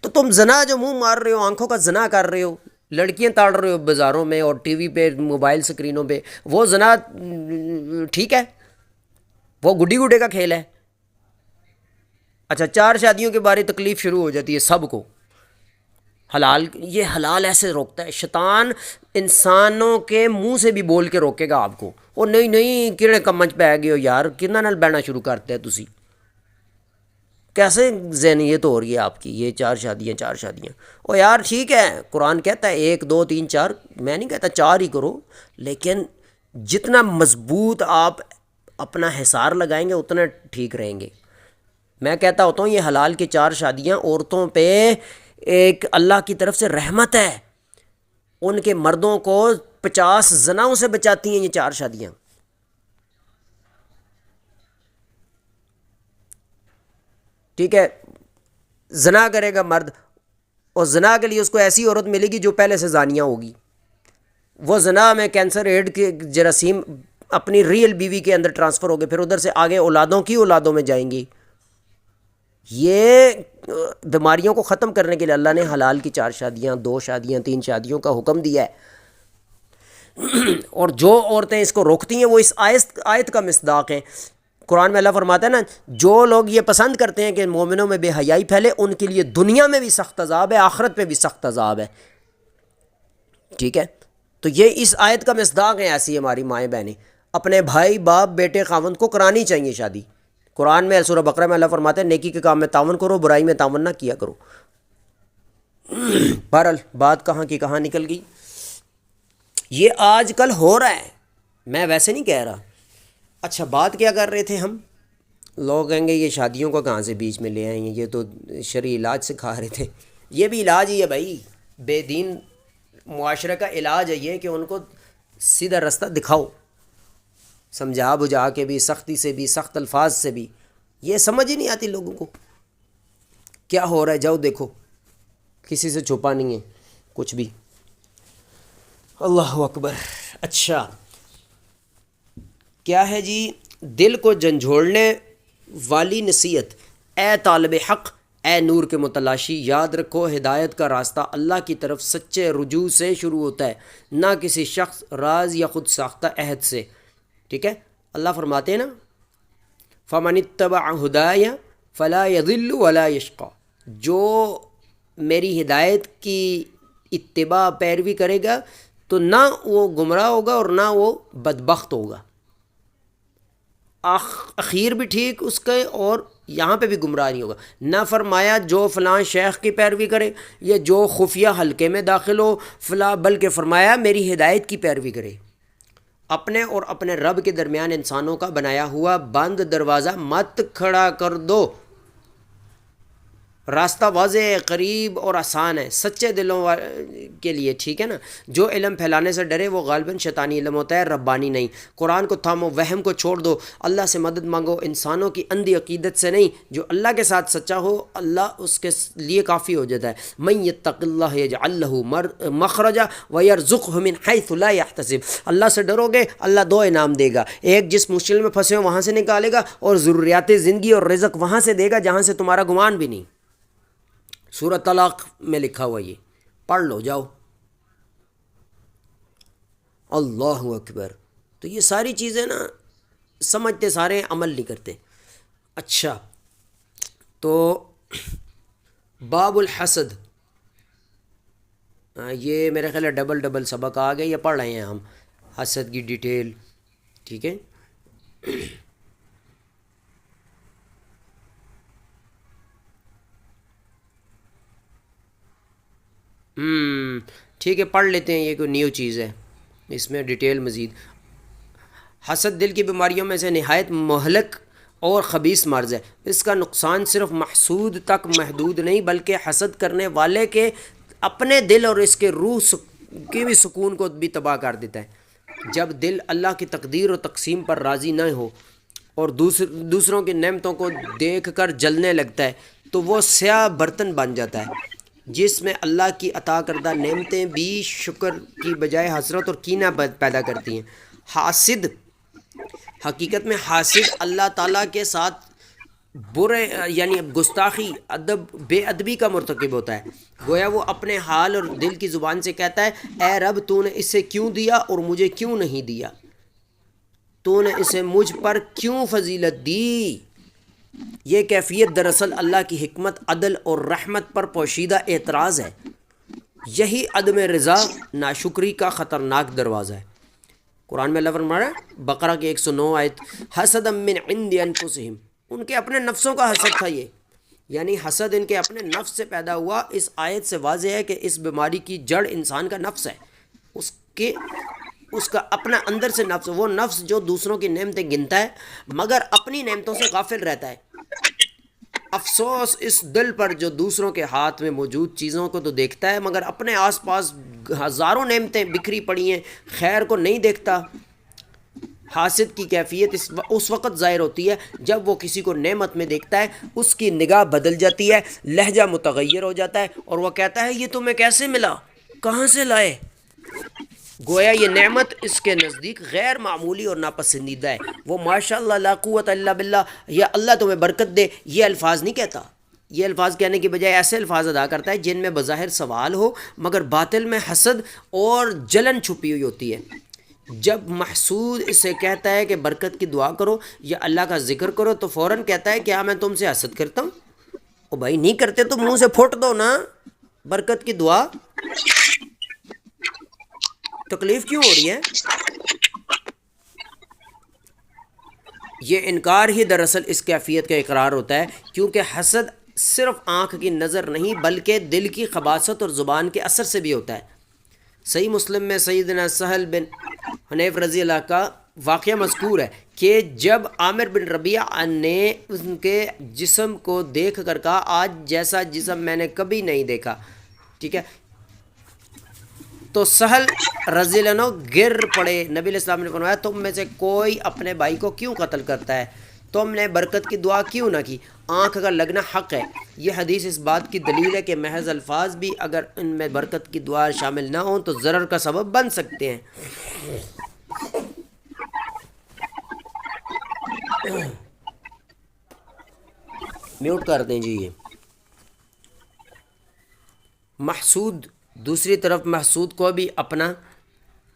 تو تم زنا جو منہ مار رہے ہو، آنکھوں کا زنا کر رہے ہو، لڑکیاں تاڑ رہے ہو بازاروں میں اور ٹی وی پہ، موبائل سکرینوں پہ، وہ زنا ٹھیک ہے؟ وہ گڈی گڈے کا کھیل ہے. اچھا 4 شادیوں کے بارے تکلیف شروع ہو جاتی ہے سب کو. حلال، یہ حلال ایسے روکتا ہے شیطان، انسانوں کے منہ سے بھی بول کے روکے گا آپ کو. وہ نہیں نہیں کیڑے کمچ پہ گئے ہو یار، کنا نال بہنا شروع کرتے ہیں تسی. کیسے ذہنیت ہو رہی ہے آپ کی، یہ 4 شادیاں 4 شادیاں. او یار ٹھیک ہے، قرآن کہتا ہے 1 2 3 4، میں نہیں کہتا 4 ہی کرو، لیکن جتنا مضبوط آپ اپنا حصار لگائیں گے اتنا ٹھیک رہیں گے. میں کہتا ہوتا ہوں یہ حلال کی 4 شادیاں عورتوں پہ ایک اللہ کی طرف سے رحمت ہے، ان کے مردوں کو 50 زناؤں سے بچاتی ہیں یہ 4 شادیاں. ٹھیک ہے، زنا کرے گا مرد، اور زنا کے لیے اس کو ایسی عورت ملے گی جو پہلے سے زانیہ ہوگی. وہ زنا میں کینسر ایڈ کے جراثیم اپنی ریئل بیوی کے اندر ٹرانسفر ہو گئے، پھر ادھر سے آگے اولادوں کی اولادوں میں جائیں گی. یہ بیماریوں کو ختم کرنے کے لیے اللہ نے حلال کی 4 شادیاں 2 شادیاں 3 شادیوں کا حکم دیا ہے. اور جو عورتیں اس کو روکتی ہیں وہ اس آیت کا مصداق ہیں. قرآن میں اللہ فرماتا ہے نا، جو لوگ یہ پسند کرتے ہیں کہ مومنوں میں بے حیائی پھیلے، ان کے لیے دنیا میں بھی سخت عذاب ہے، آخرت پہ بھی سخت عذاب ہے. ٹھیک ہے، تو یہ اس آیت کا مصداق ہے. ایسی ہماری مائیں بہنیں اپنے بھائی باپ بیٹے خاوند کو کرانی چاہیے شادی. قرآن میں سورہ بقرہ میں اللہ فرماتا ہے نیکی کے کام میں تعاون کرو، برائی میں تعاون نہ کیا کرو. بہرحال بات کہاں کی کہاں نکل گئی. یہ آج کل ہو رہا ہے، میں ویسے نہیں کہہ رہا. اچھا بات کیا کر رہے تھے ہم؟ لوگ کہیں گے یہ شادیوں کو کہاں سے بیچ میں لے آئیں گے، یہ تو شرعی علاج سکھا رہے تھے. یہ بھی علاج ہی ہے بھائی، بے دین معاشرے کا علاج ہے یہ، کہ ان کو سیدھا رستہ دکھاؤ، سمجھا بجھا کے بھی، سختی سے بھی، سخت الفاظ سے بھی. یہ سمجھ ہی نہیں آتی لوگوں کو کیا ہو رہا ہے. جاؤ دیکھو، کسی سے چھپا نہیں ہے کچھ بھی. اللہ اکبر. اچھا کیا ہے جی؟ دل کو جھنجھوڑنے والی نصیحت. اے طالب حق، اے نور کے متلاشی، یاد رکھو ہدایت کا راستہ اللہ کی طرف سچے رجوع سے شروع ہوتا ہے، نہ کسی شخص، راز یا خود ساختہ عہد سے. ٹھیک ہے، اللہ فرماتے ہیں نا فَمَنِ اتَّبَعَ هُدَايَ فَلَا يَضِلُّ وَلَا يَشْقَى. جو میری ہدایت کی اتباع پیروی کرے گا تو نہ وہ گمراہ ہوگا اور نہ وہ بدبخت ہوگا. اخیر بھی ٹھیک اس کے، اور یہاں پہ بھی گمراہ نہیں ہوگا. نہ فرمایا جو فلاں شیخ کی پیروی کرے یا جو خفیہ حلقے میں داخل ہو فلاں، بلکہ فرمایا میری ہدایت کی پیروی کرے. اپنے اور اپنے رب کے درمیان انسانوں کا بنایا ہوا بند دروازہ مت کھڑا کر دو. راستہ واضح، قریب اور آسان ہے سچے دلوں کے لیے. ٹھیک ہے نا، جو علم پھیلانے سے ڈرے وہ غالباً شیطانی علم ہوتا ہے، ربانی نہیں. قرآن کو تھامو، وہم کو چھوڑ دو، اللہ سے مدد مانگو، انسانوں کی اندھی عقیدت سے نہیں. جو اللہ کے ساتھ سچا ہو اللہ اس کے لیے کافی ہو جاتا ہے. من یتق اللہ یجعل لہ مخرجا ویرزقہ من حیث لا یحتسب. اللہ سے ڈرو گے اللہ 2 انعام دے گا. ایک، جس مشکل میں پھنسے ہو وہاں سے نکالے گا، اور ضروریات زندگی اور رزق وہاں سے دے گا جہاں سے تمہارا گمان بھی نہیں. سورہ طلاق میں لکھا ہوا، یہ پڑھ لو جاؤ. اللہ اکبر. تو یہ ساری چیزیں نا سمجھتے سارے، عمل نہیں کرتے. اچھا تو باب الحسد، یہ میرے خیال ہے ڈبل سبق آ گئے، یہ پڑھ رہے ہیں ہم حسد کی ڈیٹیل. ٹھیک ہے، ٹھیک ہے پڑھ لیتے ہیں. یہ کوئی نیو چیز ہے، اس میں ڈیٹیل مزید. حسد دل کی بیماریوں میں سے نہایت مہلک اور خبیث مرض ہے. اس کا نقصان صرف محسود تک محدود نہیں بلکہ حسد کرنے والے کے اپنے دل اور اس کے روح کے بھی سکون کو بھی تباہ کر دیتا ہے. جب دل اللہ کی تقدیر و تقسیم پر راضی نہ ہو اور دوسروں کی نعمتوں کو دیکھ کر جلنے لگتا ہے تو وہ سیاہ برتن بن جاتا ہے جس میں اللہ کی عطا کردہ نعمتیں بھی شکر کی بجائے حسرت اور کینہ پیدا کرتی ہیں. حاسد، حقیقت میں حاسد اللہ تعالیٰ کے ساتھ برے یعنی گستاخی، بے ادبی کا مرتکب ہوتا ہے. گویا وہ اپنے حال اور دل کی زبان سے کہتا ہے اے رب تو نے اسے کیوں دیا اور مجھے کیوں نہیں دیا. تو نے اسے مجھ پر کیوں فضیلت دی؟ یہ کیفیت دراصل اللہ کی حکمت، عدل اور رحمت پر پوشیدہ اعتراض ہے۔ یہی عدم رضا ناشکری کا خطرناک دروازہ ہے۔ قرآن میں اللہ فرما رہا ہے، بقرہ کی 109 آیت، حسدا من عند انفسہم، ان کے اپنے نفسوں کا حسد تھا یہ، یعنی حسد ان کے اپنے نفس سے پیدا ہوا۔ اس آیت سے واضح ہے کہ اس بیماری کی جڑ انسان کا نفس ہے، اس کا اپنا اندر سے نفس، وہ نفس جو دوسروں کی نعمتیں گنتا ہے مگر اپنی نعمتوں سے غافل رہتا ہے۔ افسوس اس دل پر جو دوسروں کے ہاتھ میں موجود چیزوں کو تو دیکھتا ہے مگر اپنے آس پاس ہزاروں نعمتیں بکھری پڑی ہیں، خیر کو نہیں دیکھتا۔ حاسد کی کیفیت اس وقت ظاہر ہوتی ہے جب وہ کسی کو نعمت میں دیکھتا ہے، اس کی نگاہ بدل جاتی ہے، لہجہ متغیر ہو جاتا ہے اور وہ کہتا ہے یہ تمہیں کیسے ملا، کہاں سے لائے؟ گویا یہ نعمت اس کے نزدیک غیر معمولی اور ناپسندیدہ ہے۔ وہ ماشاء اللہ لا قوت الا باللہ یا اللہ تمہیں برکت دے یہ الفاظ نہیں کہتا، یہ الفاظ کہنے کی بجائے ایسے الفاظ ادا کرتا ہے جن میں بظاہر سوال ہو مگر باطل میں حسد اور جلن چھپی ہوئی ہوتی ہے۔ جب محسود اسے کہتا ہے کہ برکت کی دعا کرو یا اللہ کا ذکر کرو تو فوراً کہتا ہے کیا میں تم سے حسد کرتا ہوں؟ او بھائی نہیں کرتے تو منہ سے پھوٹ دو نا، برکت کی دعا، تکلیف کیوں ہو رہی ہے؟ یہ انکار ہی دراصل اس کیفیت کا اقرار ہوتا ہے، کیونکہ حسد صرف آنکھ کی نظر نہیں بلکہ دل کی خباثت اور زبان کے اثر سے بھی ہوتا ہے۔ صحیح مسلم میں سیدنا سہل بن حنیف رضی اللہ کا واقعہ مذکور ہے کہ جب عامر بن ربیعہ نے ان کے جسم کو دیکھ کر کہا آج جیسا جسم میں نے کبھی نہیں دیکھا، ٹھیک ہے، تو سہل رضی اللہ عنہ گر پڑے۔ نبی علیہ السلام نے فرمایا تم میں سے کوئی اپنے بھائی کو کیوں قتل کرتا ہے؟ تم نے برکت کی دعا کیوں نہ کی؟ آنکھ کا لگنا حق ہے۔ یہ حدیث اس بات کی دلیل ہے کہ محض الفاظ بھی اگر ان میں برکت کی دعا شامل نہ ہوں تو ضرر کا سبب بن سکتے ہیں۔ میوٹ کر دیں جی۔ یہ محسود، دوسری طرف محسود کو بھی اپنا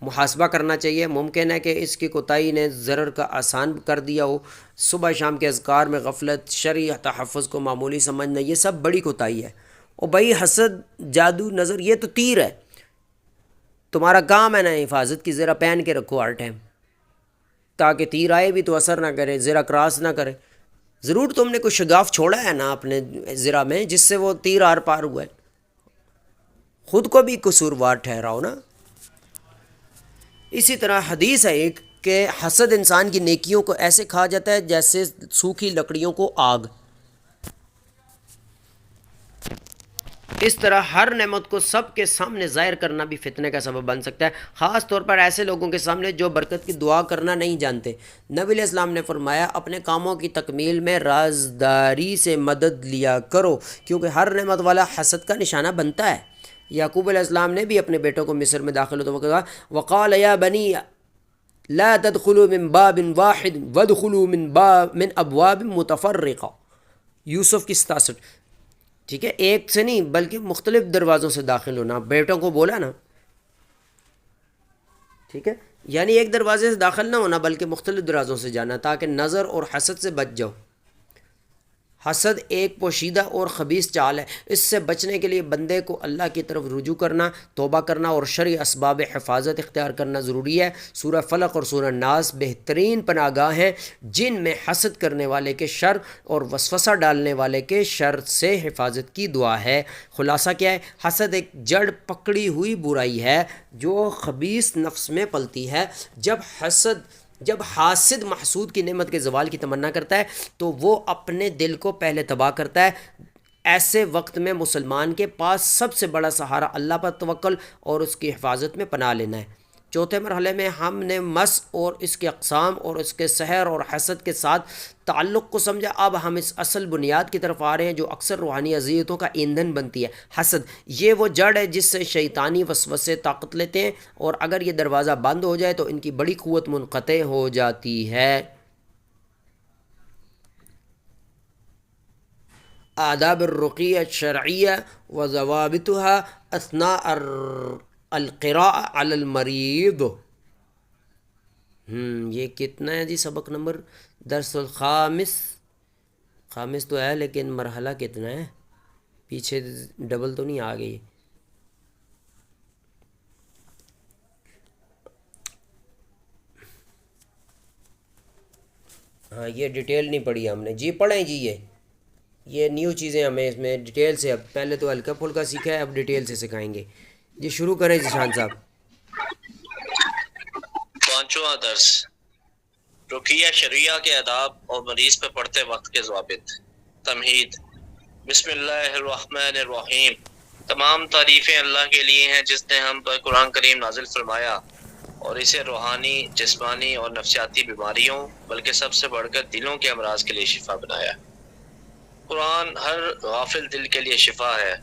محاسبہ کرنا چاہیے۔ ممکن ہے کہ اس کی کوتاہی نے ضرر کا آسان کر دیا ہو۔ صبح شام کے اذکار میں غفلت، شرعی تحفظ کو معمولی سمجھنا، یہ سب بڑی کوتاہی ہے۔ اور بھائی حسد، جادو، نظر، یہ تو تیر ہے، تمہارا کام ہے نا حفاظت کی زرہ پہن کے رکھو ہر ٹائم تاکہ تیر آئے بھی تو اثر نہ کرے، زرہ کراس نہ کرے۔ ضرور تم نے کوئی شگاف چھوڑا ہے نا اپنے زرہ میں جس سے وہ تیر آر پار ہوا ہے، خود کو بھی قصوروار ٹھہراؤ نا۔ اسی طرح حدیث ہے ایک کہ حسد انسان کی نیکیوں کو ایسے کھا جاتا ہے جیسے سوکھی لکڑیوں کو آگ۔ اس طرح ہر نعمت کو سب کے سامنے ظاہر کرنا بھی فتنے کا سبب بن سکتا ہے، خاص طور پر ایسے لوگوں کے سامنے جو برکت کی دعا کرنا نہیں جانتے۔ نبی علیہ السلام نے فرمایا اپنے کاموں کی تکمیل میں رازداری سے مدد لیا کرو، کیونکہ ہر نعمت والا حسد کا نشانہ بنتا ہے۔ یعقوب علیہ السلام نے بھی اپنے بیٹوں کو مصر میں داخل ہوتے وقت کہا وقال یا بنی لا تدخلوا من باب واحد وادخلوا من ابواب متفرقہ، یوسف کی 67، ٹھیک ہے، ایک سے نہیں بلکہ مختلف دروازوں سے داخل ہونا، بیٹوں کو بولا نا، ٹھیک ہے، یعنی ایک دروازے سے داخل نہ ہونا بلکہ مختلف دروازوں سے جانا تاکہ نظر اور حسد سے بچ جاؤ۔ حسد ایک پوشیدہ اور خبیث چال ہے، اس سے بچنے کے لیے بندے کو اللہ کی طرف رجوع کرنا، توبہ کرنا اور شرعی اسباب حفاظت اختیار کرنا ضروری ہے۔ سورہ فلق اور سورہ ناس بہترین پناہ گاہ ہیں جن میں حسد کرنے والے کے شر اور وسوسہ ڈالنے والے کے شر سے حفاظت کی دعا ہے۔ خلاصہ کیا ہے؟ حسد ایک جڑ پکڑی ہوئی برائی ہے جو خبیث نفس میں پلتی ہے۔ جب حاسد محسود کی نعمت کے زوال کی تمنا کرتا ہے تو وہ اپنے دل کو پہلے تباہ کرتا ہے۔ ایسے وقت میں مسلمان کے پاس سب سے بڑا سہارا اللہ پر توکل اور اس کی حفاظت میں پناہ لینا ہے۔ چوتھے مرحلے میں ہم نے مس اور اس کے اقسام اور اس کے سحر اور حسد کے ساتھ تعلق کو سمجھا۔ اب ہم اس اصل بنیاد کی طرف آ رہے ہیں جو اکثر روحانی اذیتوں کا ایندھن بنتی ہے۔ حسد یہ وہ جڑ ہے جس سے شیطانی وسوسے طاقت لیتے ہیں اور اگر یہ دروازہ بند ہو جائے تو ان کی بڑی قوت منقطع ہو جاتی ہے۔ آداب الرقیہ الشرعیہ و ضوابطها اثناء القراءة علی المریض۔ یہ کتنا ہے جی سبق نمبر؟ درس الخامس، خامس تو ہے لیکن مرحلہ کتنا ہے؟ پیچھے ڈبل تو نہیں آ گئی؟ ہاں یہ ڈیٹیل نہیں پڑھی ہم نے جی، پڑھیں جی یہ نیو چیزیں ہمیں اس میں ڈیٹیل سے، اب پہلے تو ہلکا پھلکا سیکھا ہے، اب ڈیٹیل سے سکھائیں گے جی۔ شروع کریں جی شان صاحب۔ پانچواں درس، رقیہ شرعیہ کے آداب اور مریض پہ پڑھتے وقت کے ضوابط۔ تمہید۔ بسم اللہ الرحمن الرحیم۔ تمام تعریفیں اللہ کے لیے ہیں جس نے ہم پر قرآن کریم نازل فرمایا اور اسے روحانی، جسمانی اور نفسیاتی بیماریوں بلکہ سب سے بڑھ کر دلوں کے امراض کے لیے شفا بنایا۔ قرآن ہر غافل دل کے لیے شفا ہے،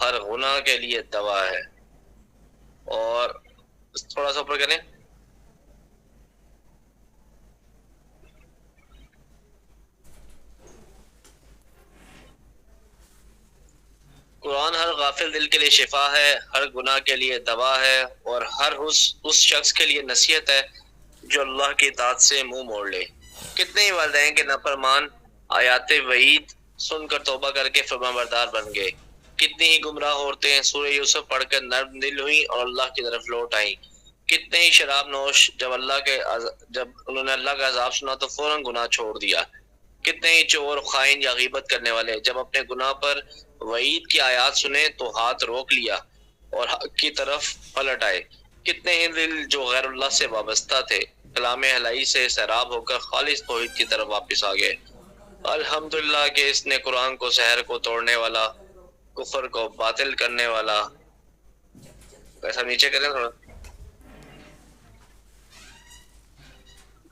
ہر گناہ کے لیے دوا ہے۔ اور تھوڑا سا اوپر کریں۔ قرآن ہر غافل دل کے لیے شفا ہے، ہر گناہ کے لیے دوا ہے، اور ہر اس شخص کے لیے نصیحت ہے جو اللہ کی اطاعت سے منہ موڑ لے۔ کتنے ہی والدین کے نافرمان آیات وعید سن کر توبہ کر کے فرمانبردار بن گئے، کتنی ہی گمراہ عورتیں سورہ یوسف پڑھ کر نرم دل ہوئیں اور اللہ کی طرف لوٹ آئیں، کتنے ہی شراب نوش جب انہوں نے اللہ کا عذاب سنا تو فوراً گناہ چھوڑ دیا، کتنے ہی چور، خائن یا غیبت کرنے والے جب اپنے گناہ پر وعید کی آیات سنے تو ہاتھ روک لیا اور حق کی طرف پلٹ آئے، کتنے ہی دل جو غیر اللہ سے وابستہ تھے کلام الہی سے سیراب ہو کر خالص توحید کی طرف واپس آ گئے۔ الحمدللہ کہ اس نے قرآن کو سحر کو توڑنے والا، کفر کو باطل کرنے والا، ایسا نیچے کریں تھوڑا۔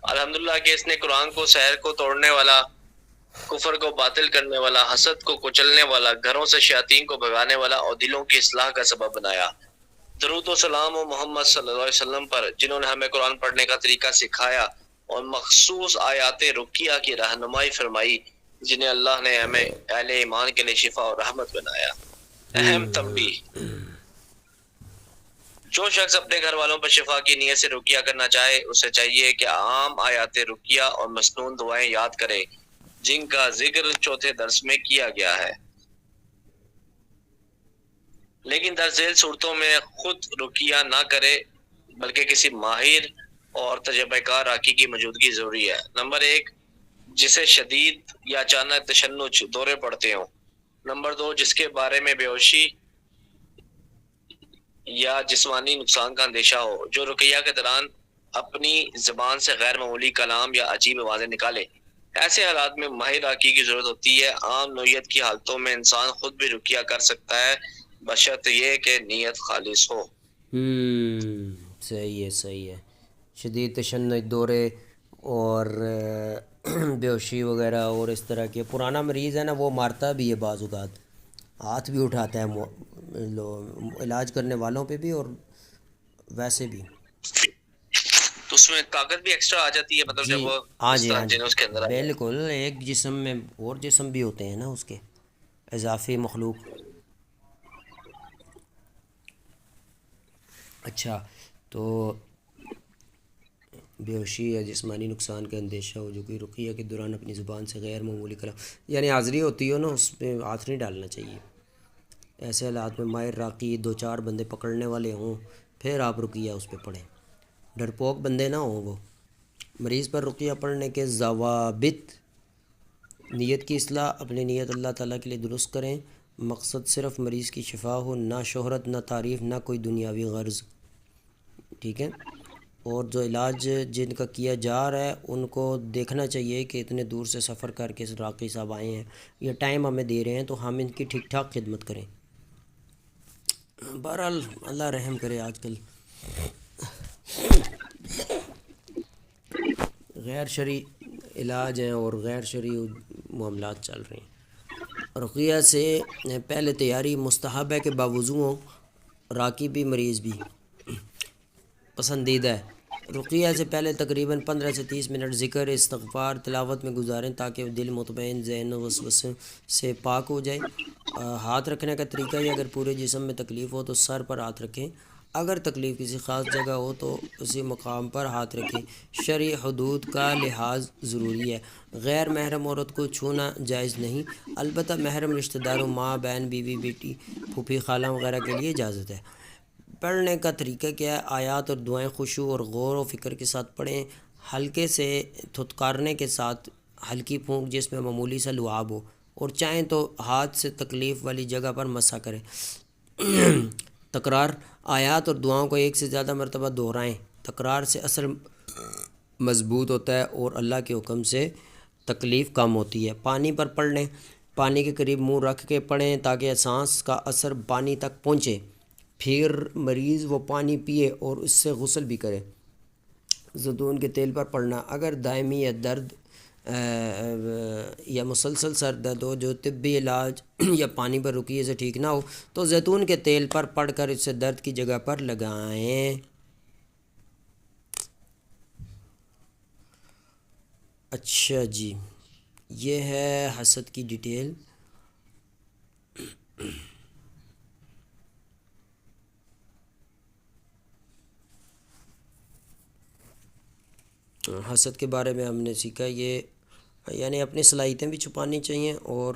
الحمدللہ کہ اس نے قرآن کو سحر کو توڑنے والا، کفر کو باطل کرنے والا، حسد کو کچلنے والا، گھروں سے شیاطین کو بھگانے والا اور دلوں کی اصلاح کا سبب بنایا۔ درود و سلام و محمد صلی اللہ علیہ وسلم پر جنہوں نے ہمیں قرآن پڑھنے کا طریقہ سکھایا اور مخصوص آیات رقیہ کی رہنمائی فرمائی، جنہیں اللہ نے ہمیں اہل ایمان کے لیے شفا اور رحمت بنایا۔ اہم تنبیہ، جو شخص اپنے گھر والوں پر شفا کی نیت سے رقیہ کرنا چاہے اسے چاہیے کہ عام آیات رقیہ اور مسنون دعائیں یاد کرے جن کا ذکر چوتھے درس میں کیا گیا ہے، لیکن درج ذیل صورتوں میں خود رقیہ نہ کرے بلکہ کسی ماہر اور تجربہ کار راقی کی موجودگی ضروری ہے۔ نمبر ایک، جسے شدید یا اچانک تشنج دورے پڑتے ہوں۔ نمبر دو، جس کے بارے میں بے ہوشی یا جسمانی نقصان کا اندیشہ ہو، جو رقیہ کے دوران اپنی زبان سے غیر معمولی کلام یا عجیب آوازیں نکالے۔ ایسے حالات میں ماہر راقی کی ضرورت ہوتی ہے۔ عام نوعیت کی حالتوں میں انسان خود بھی رقیہ کر سکتا ہے بشرط یہ کہ نیت خالص ہو۔ صحیح ہے صحیح ہے۔ شدید تشنج دورے اور بے ہوشی وغیرہ اور اس طرح کے، پرانا مریض ہے نا وہ مارتا بھی ہے، بعض اوقات ہاتھ بھی اٹھاتا ہے علاج کرنے والوں پہ بھی اور ویسے بھی۔ تو اس میں طاقت بھی ایکسٹرا آ جاتی ہے، مطلب جی جب وہ ہاں اس جی طرح ہاں جی اس کے اندر آ جائے۔ بالکل، ایک جسم میں اور جسم بھی ہوتے ہیں نا اس کے اضافی مخلوق۔ اچھا، تو بے ہوشی یا جسمانی نقصان کا اندیشہ ہو جو کہ رقیہ کے دوران اپنی زبان سے غیر معمولی کلام، یعنی حاضری ہوتی ہو نا، اس پہ ہاتھ نہیں ڈالنا چاہیے۔ ایسے حالات میں ماہر راقی دو چار بندے پکڑنے والے ہوں پھر آپ رقیہ اس پہ پڑھیں، ڈرپوک بندے نہ ہوں وہ۔ مریض پر رقیہ پڑھنے کے ضوابط: نیت کی اصلاح، اپنی نیت اللہ تعالیٰ کے لیے درست کریں، مقصد صرف مریض کی شفا ہو، نہ شہرت، نہ تعریف، نہ کوئی دنیاوی غرض، ٹھیک ہے۔ اور جو علاج جن کا کیا جا رہا ہے ان کو دیکھنا چاہیے کہ اتنے دور سے سفر کر کے راقی صاحب آئے ہیں، یہ ٹائم ہمیں دے رہے ہیں تو ہم ان کی ٹھیک ٹھاک خدمت کریں۔ بہرحال اللہ رحم کرے، آج کل غیر شرعی علاج ہیں اور غیر شرعی معاملات چل رہے ہیں۔ رقیہ سے پہلے تیاری مستحب ہے کہ باوضو ہوں، راقی بھی مریض بھی، پسندیدہ ہے۔ رقیہ سے پہلے تقریباً 15 سے 30 منٹ ذکر، استغفار، تلاوت میں گزاریں تاکہ دل مطمئن، ذہن وسوسے سے پاک ہو جائے۔ ہاتھ رکھنے کا طریقہ یہ، اگر پورے جسم میں تکلیف ہو تو سر پر ہاتھ رکھیں اگر تکلیف کسی خاص جگہ ہو تو اسی مقام پر ہاتھ رکھیں۔ شرعی حدود کا لحاظ ضروری ہے، غیر محرم عورت کو چھونا جائز نہیں، البتہ محرم رشتہ داروں ماں بہن بیوی بیٹی پھوپھی خالہ وغیرہ کے لیے اجازت ہے۔ پڑھنے کا طریقہ کیا ہے؟ آیات اور دعائیں خشوع اور غور و فکر کے ساتھ پڑھیں، ہلکے سے تھتکارنے کے ساتھ ہلکی پھونک جس میں معمولی سا لعاب ہو، اور چاہیں تو ہاتھ سے تکلیف والی جگہ پر مسح کریں۔ تکرار، آیات اور دعاؤں کو ایک سے زیادہ مرتبہ دہرائیں، تکرار سے اثر مضبوط ہوتا ہے اور اللہ کے حکم سے تکلیف کم ہوتی ہے۔ پانی پر پڑھ لیں، پانی کے قریب منہ رکھ کے پڑھیں تاکہ سانس کا اثر پانی تک پہنچے، پھر مریض وہ پانی پیے اور اس سے غسل بھی کرے۔ زیتون کے تیل پر پڑھنا، اگر دائمی یا درد یا مسلسل سر درد ہو جو طبی علاج یا پانی پر رکیے سے ٹھیک نہ ہو تو زیتون کے تیل پر پڑھ کر اسے درد کی جگہ پر لگائیں۔ اچھا جی، یہ ہے حسد کی ڈیٹیل۔ حسد کے بارے میں ہم نے سیکھا، یہ یعنی اپنی صلاحیتیں بھی چھپانی چاہیے، اور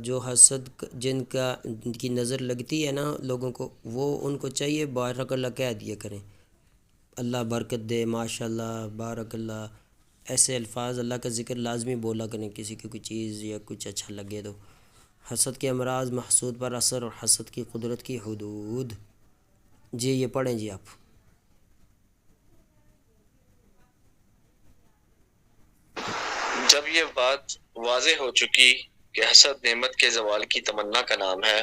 جو حسد جن کی نظر لگتی ہے نا لوگوں کو، وہ ان کو چاہیے بارک اللہ کہہ دیا کریں، اللہ برکت دے، ماشاء اللہ، بارک اللہ، ایسے الفاظ اللہ کا ذکر لازمی بولا کریں کسی کی کوئی چیز یا کچھ اچھا لگے تو۔ حسد کے امراض، محسود پر اثر اور حسد کی قدرت کی حدود۔ جی یہ پڑھیں جی آپ۔ جب یہ بات واضح ہو چکی کہ حسد نعمت کے زوال کی تمنا کا نام ہے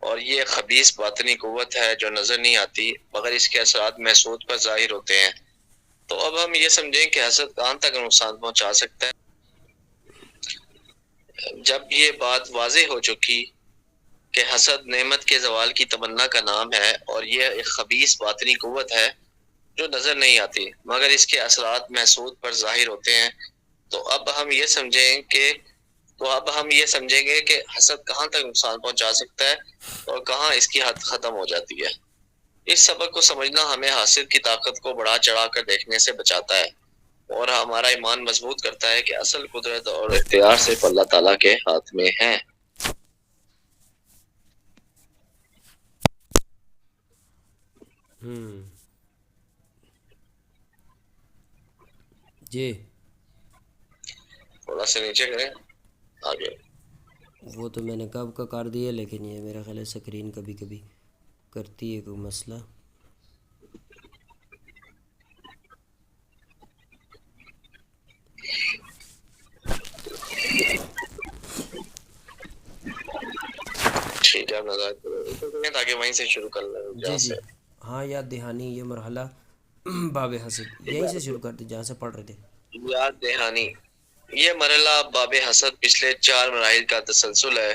اور یہ خبیث باطنی قوت ہے جو نظر نہیں آتی مگر اس کے اثرات محسود پر ظاہر ہوتے ہیں، تو اب ہم یہ سمجھیں کہ حسد کہاں تک نقصان پہنچا سکتا ہے۔ جب یہ بات واضح ہو چکی کہ حسد نعمت کے زوال کی تمنا کا نام ہے اور یہ ایک خبیث باطنی قوت ہے جو نظر نہیں آتی مگر اس کے اثرات محسود پر ظاہر ہوتے ہیں، تو اب ہم یہ سمجھیں گے کہ حسد کہاں تک نقصان پہنچا سکتا ہے اور کہاں اس کی حد ختم ہو جاتی ہے۔ اس سبق کو سمجھنا ہمیں حاسد کی طاقت کو بڑھا چڑھا کر دیکھنے سے بچاتا ہے اور ہمارا ایمان مضبوط کرتا ہے کہ اصل قدرت اور اختیار صرف اللہ تعالیٰ کے ہاتھ میں ہے۔ جی تھوڑا سے نیچے کریں آگے۔ وہ تو میں نے کب کا کر دیا، لیکن یہ میرا خیال ہے سکرین کبھی کبھی کرتی ہے کوئی مسئلہ۔ ٹھیک ہے، تاکہ وہیں سے شروع کر لیں جی جہاں جی سے۔ ہاں، یاد دہانی، یہ مرحلہ باب حسد یہیں سے شروع کرتے جہاں سے پڑھ رہے تھے۔ یاد دہانی، یہ مرحلہ باب حسد پچھلے 4 مراحل کا تسلسل ہے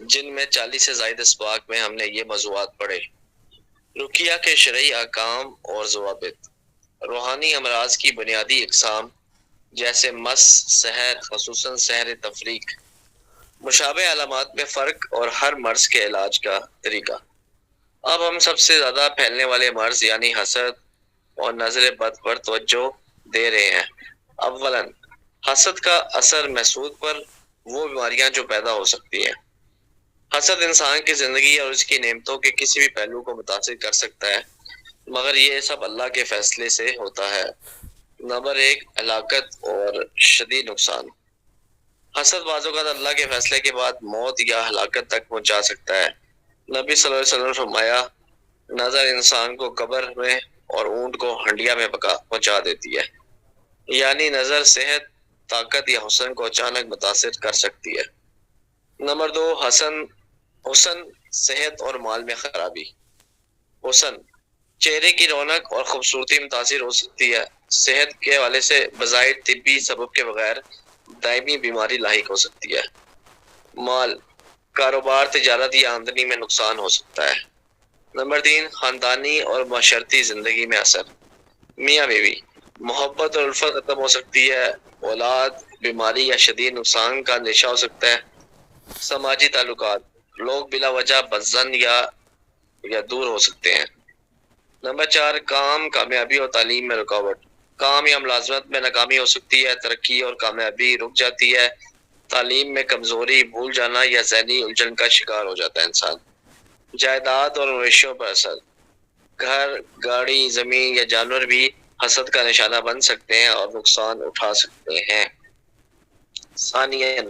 جن میں 40 سے زائد اسباق میں ہم نے یہ موضوعات پڑھے: رقیہ کے شرعی احکام اور ضوابط، روحانی امراض کی بنیادی اقسام جیسے مس، سحر، خصوصاً سحر تفریق، مشابہ علامات میں فرق اور ہر مرض کے علاج کا طریقہ۔ اب ہم سب سے زیادہ پھیلنے والے مرض یعنی حسد اور نظر بد پر توجہ دے رہے ہیں۔ اولاً، حسد کا اثر محسود پر، وہ بیماریاں جو پیدا ہو سکتی ہیں۔ حسد انسان کی زندگی اور اس کی نعمتوں کے کسی بھی پہلو کو متاثر کر سکتا ہے مگر یہ سب اللہ کے فیصلے سے ہوتا ہے۔ نمبر 1، ہلاکت اور شدید نقصان۔ حسد بعض اوقات اللہ کے فیصلے کے بعد موت یا ہلاکت تک پہنچا سکتا ہے۔ نبی صلی اللہ علیہ وسلم نے فرمایا، نظر انسان کو قبر میں اور اونٹ کو ہنڈیا میں پہنچا دیتی ہے، یعنی نظر صحت، طاقت یا حسن کو اچانک متاثر کر سکتی ہے۔ نمبر 2، حسن، صحت اور مال میں خرابی۔ حسن، چہرے کی رونق اور خوبصورتی متاثر ہو سکتی ہے، صحت کے حوالے سے بظاہر طبی سبب کے بغیر دائمی بیماری لاحق ہو سکتی ہے۔ مال، کاروبار، تجارت یا آمدنی میں نقصان ہو سکتا ہے۔ نمبر 3، خاندانی اور معاشرتی زندگی میں اثر۔ میاں بیوی، محبت اور الفت ختم ہو سکتی ہے، اولاد، بیماری یا شدید نقصان کا اندیشہ ہو سکتا ہے۔ سماجی تعلقات، لوگ بلا وجہ بدظن یا یا دور ہو سکتے ہیں۔ نمبر 4، کام، کامیابی اور تعلیم میں رکاوٹ۔ کام یا ملازمت میں ناکامی ہو سکتی ہے، ترقی اور کامیابی رک جاتی ہے، تعلیم میں کمزوری، بھول جانا یا ذہنی الجھن کا شکار ہو جاتا ہے انسان۔ جائیداد اور مویشیوں پر اثر۔ گھر، گاڑی، زمین یا جانور بھی حسد کا نشانہ بن سکتے ہیں اور نقصان اٹھا سکتے ہیں۔ ثانیاً،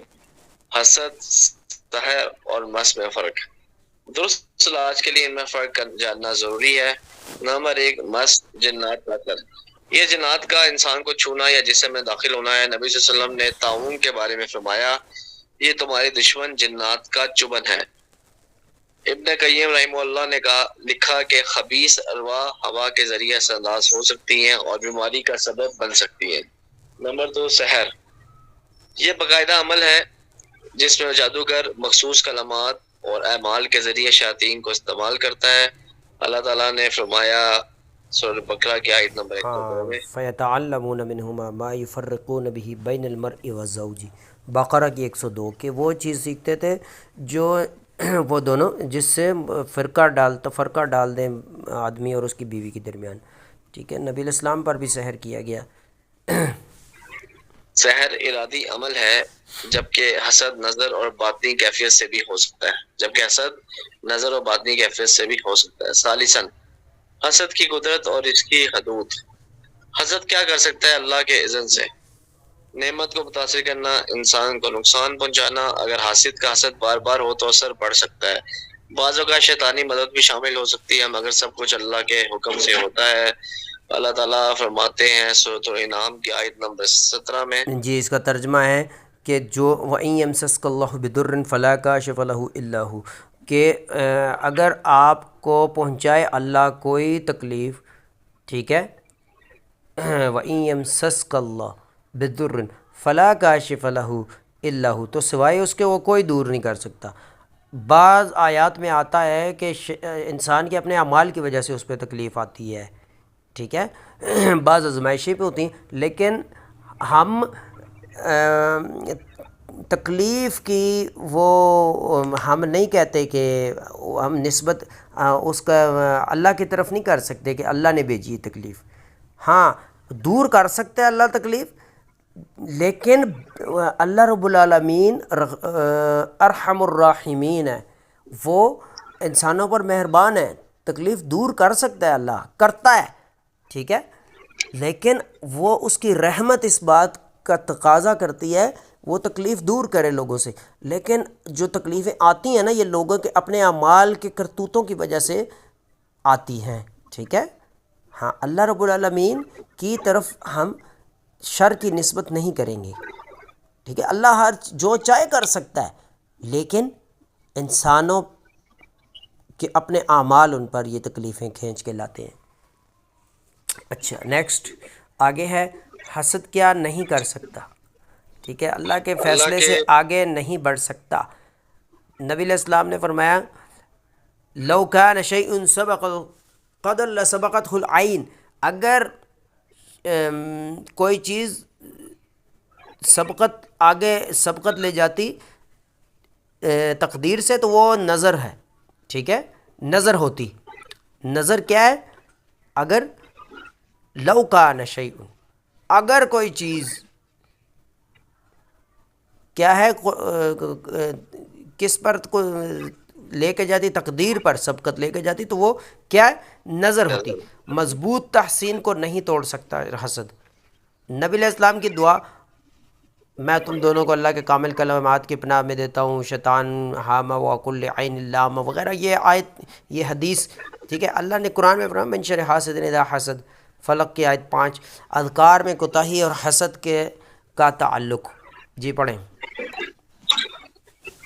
حسد، سحر اور مس میں فرق۔ درست علاج کے لیے ان میں فرق جاننا ضروری ہے۔ نمبر 1، مس، جنات کا اثر۔ یہ جنات کا انسان کو چھونا یا جسم میں داخل ہونا ہے۔ نبی صلی اللہ علیہ وسلم نے طاعون کے بارے میں فرمایا، یہ تمہارے دشمن جنات کا چبھن ہے۔ ابن قیم رحمہ اللہ نے لکھا کہ خبیث ارواح ہوا کے ذریعے اثر انداز ہو سکتی ہیں اور بیماری کا سبب بن سکتی ہیں۔ نمبر 2، سحر۔ یہ باقاعدہ عمل ہے جس میں جادوگر مخصوص کلمات اور اعمال کے ذریعے شیاطین کو استعمال کرتا ہے۔ اللہ تعالیٰ نے فرمایا سورۃ بقرہ کی آیت نمبر 102 میں، فَيَتَعَلَّمُونَ مِنْهُمَا مَا يُفَرِّقُونَ بِهِ بَيْنَ الْمَرْءِ وَالزَّوْجِ، بقرہ کی 102، کہ وہ چیز سیکھتے تھے جو وہ دونوں جس سے فرقہ ڈال دیں آدمی اور اس کی بیوی کے درمیان۔ ٹھیک ہے، نبی علیہ السلام پر بھی سحر کیا گیا۔ سحر ارادی عمل ہے، جبکہ حسد نظر اور باطنی کیفیت سے بھی ہو سکتا ہے۔ ثالثاً، حسد کی قدرت اور اس کی حدود۔ حسد کیا کر سکتا ہے؟ اللہ کے اذن سے نعمت کو متاثر کرنا، انسان کو نقصان پہنچانا۔ اگر حاسد کا حسد بار بار ہو تو اثر بڑھ سکتا ہے۔ بعض اوقات شیطانی مدد بھی شامل ہو سکتی ہے، مگر سب کچھ اللہ کے حکم سے ہوتا ہے۔ اللہ تعالیٰ فرماتے ہیں سورۃ الانعام کی آیت نمبر 17 میں، جی، اس کا ترجمہ ہے کہ جو وَإِن يَمْسَسْكَ اللَّهُ بِضُرٍّ فَلَا كَاشِفَ لَهُ إِلَّا هُوَ، کہ اگر آپ کو پہنچائے اللہ کوئی تکلیف، ٹھیک ہے، وَإِن يَمْسَسْكَ اللَّهُ بِضُرٍّ فَلَا كَاشِفَ لَهُ إِلَّا هُوَ، تو سوائے اس کے وہ کوئی دور نہیں کر سکتا۔ بعض آیات میں آتا ہے کہ انسان کے اپنے اعمال کی وجہ سے اس پہ تکلیف آتی ہے، ٹھیک ہے، بعض آزمائشیں پہ ہوتی ہیں، لیکن ہم تکلیف کی وہ ہم نہیں کہتے کہ ہم نسبت اس کا اللہ کی طرف نہیں کر سکتے کہ اللہ نے بھیجی تکلیف۔ ہاں، دور کر سکتے ہیں اللہ تکلیف، لیکن اللہ رب العالمین ارحم الراحمین ہے، وہ انسانوں پر مہربان ہے، تکلیف دور کر سکتا ہے، اللہ کرتا ہے، ٹھیک ہے، لیکن وہ اس کی رحمت اس بات کا تقاضا کرتی ہے وہ تکلیف دور کرے لوگوں سے۔ لیکن جو تکلیفیں آتی ہیں نا، یہ لوگوں کے اپنے اعمال کے کرتوتوں کی وجہ سے آتی ہیں، ٹھیک ہے۔ ہاں، اللہ رب العالمین کی طرف ہم شر کی نسبت نہیں کریں گے، ٹھیک ہے، اللہ ہر جو چاہے کر سکتا ہے، لیکن انسانوں کے اپنے اعمال ان پر یہ تکلیفیں کھینچ کے لاتے ہیں۔ اچھا، نیکسٹ آگے ہے، حسد کیا نہیں کر سکتا، ٹھیک ہے، اللہ کے فیصلے سے آگے نہیں بڑھ سکتا۔ نبی علیہ السلام نے فرمایا لو کان شیء سبق القدر لسبقته العین، اگر کوئی چیز سبقت لے جاتی تقدیر سے تو وہ نظر ہے، ٹھیک ہے، نظر ہوتی۔ نظر کیا ہے؟ اگر لو کان شیء، اگر کوئی چیز کیا ہے کس پر لے کے جاتی، تقدیر پر سبقت لے کے جاتی، تو وہ کیا ہے؟ نظر ہوتی۔ مضبوط تحسین کو نہیں توڑ سکتا حسد۔ نبی علیہ السلام کی دعا، میں تم دونوں کو اللہ کے کامل کلمات کی پناہ میں دیتا ہوں، شیطان حامہ وکل عین لامہ وغیرہ، یہ آیت، یہ حدیث، ٹھیک ہے، اللہ نے قرآن میں فرمایا من شر حاسد اذا حسد، فلق کی آیت 5۔ اذکار میں کوتاہی اور حسد کا تعلق، جی پڑھیں۔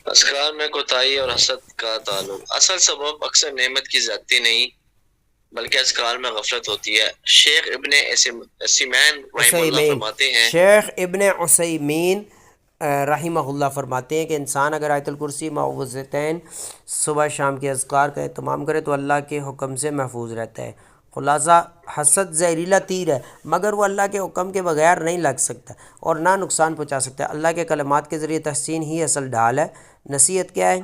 اذکار میں کوتاہی اور حسد کا تعلق، اصل سبب اکثر نعمت کی زیادتی نہیں بلکہ اذکار میں غفلت ہوتی ہے۔ شیخ ابن عثیمین رحمہ اللہ فرماتے ہیں، شیخ ابن عثیمین رحمہ اللہ فرماتے ہیں کہ انسان اگر آیت الکرسی معوذتین صبح شام کے اذکار کا اہتمام کرے تو اللہ کے حکم سے محفوظ رہتا ہے۔ خلاصہ، حسد زہریلا تیر ہے، مگر وہ اللہ کے حکم کے بغیر نہیں لگ سکتا اور نہ نقصان پہنچا سکتا ہے۔ اللہ کے کلمات کے ذریعے تحسین ہی اصل ڈھال ہے۔ نصیحت کیا ہے؟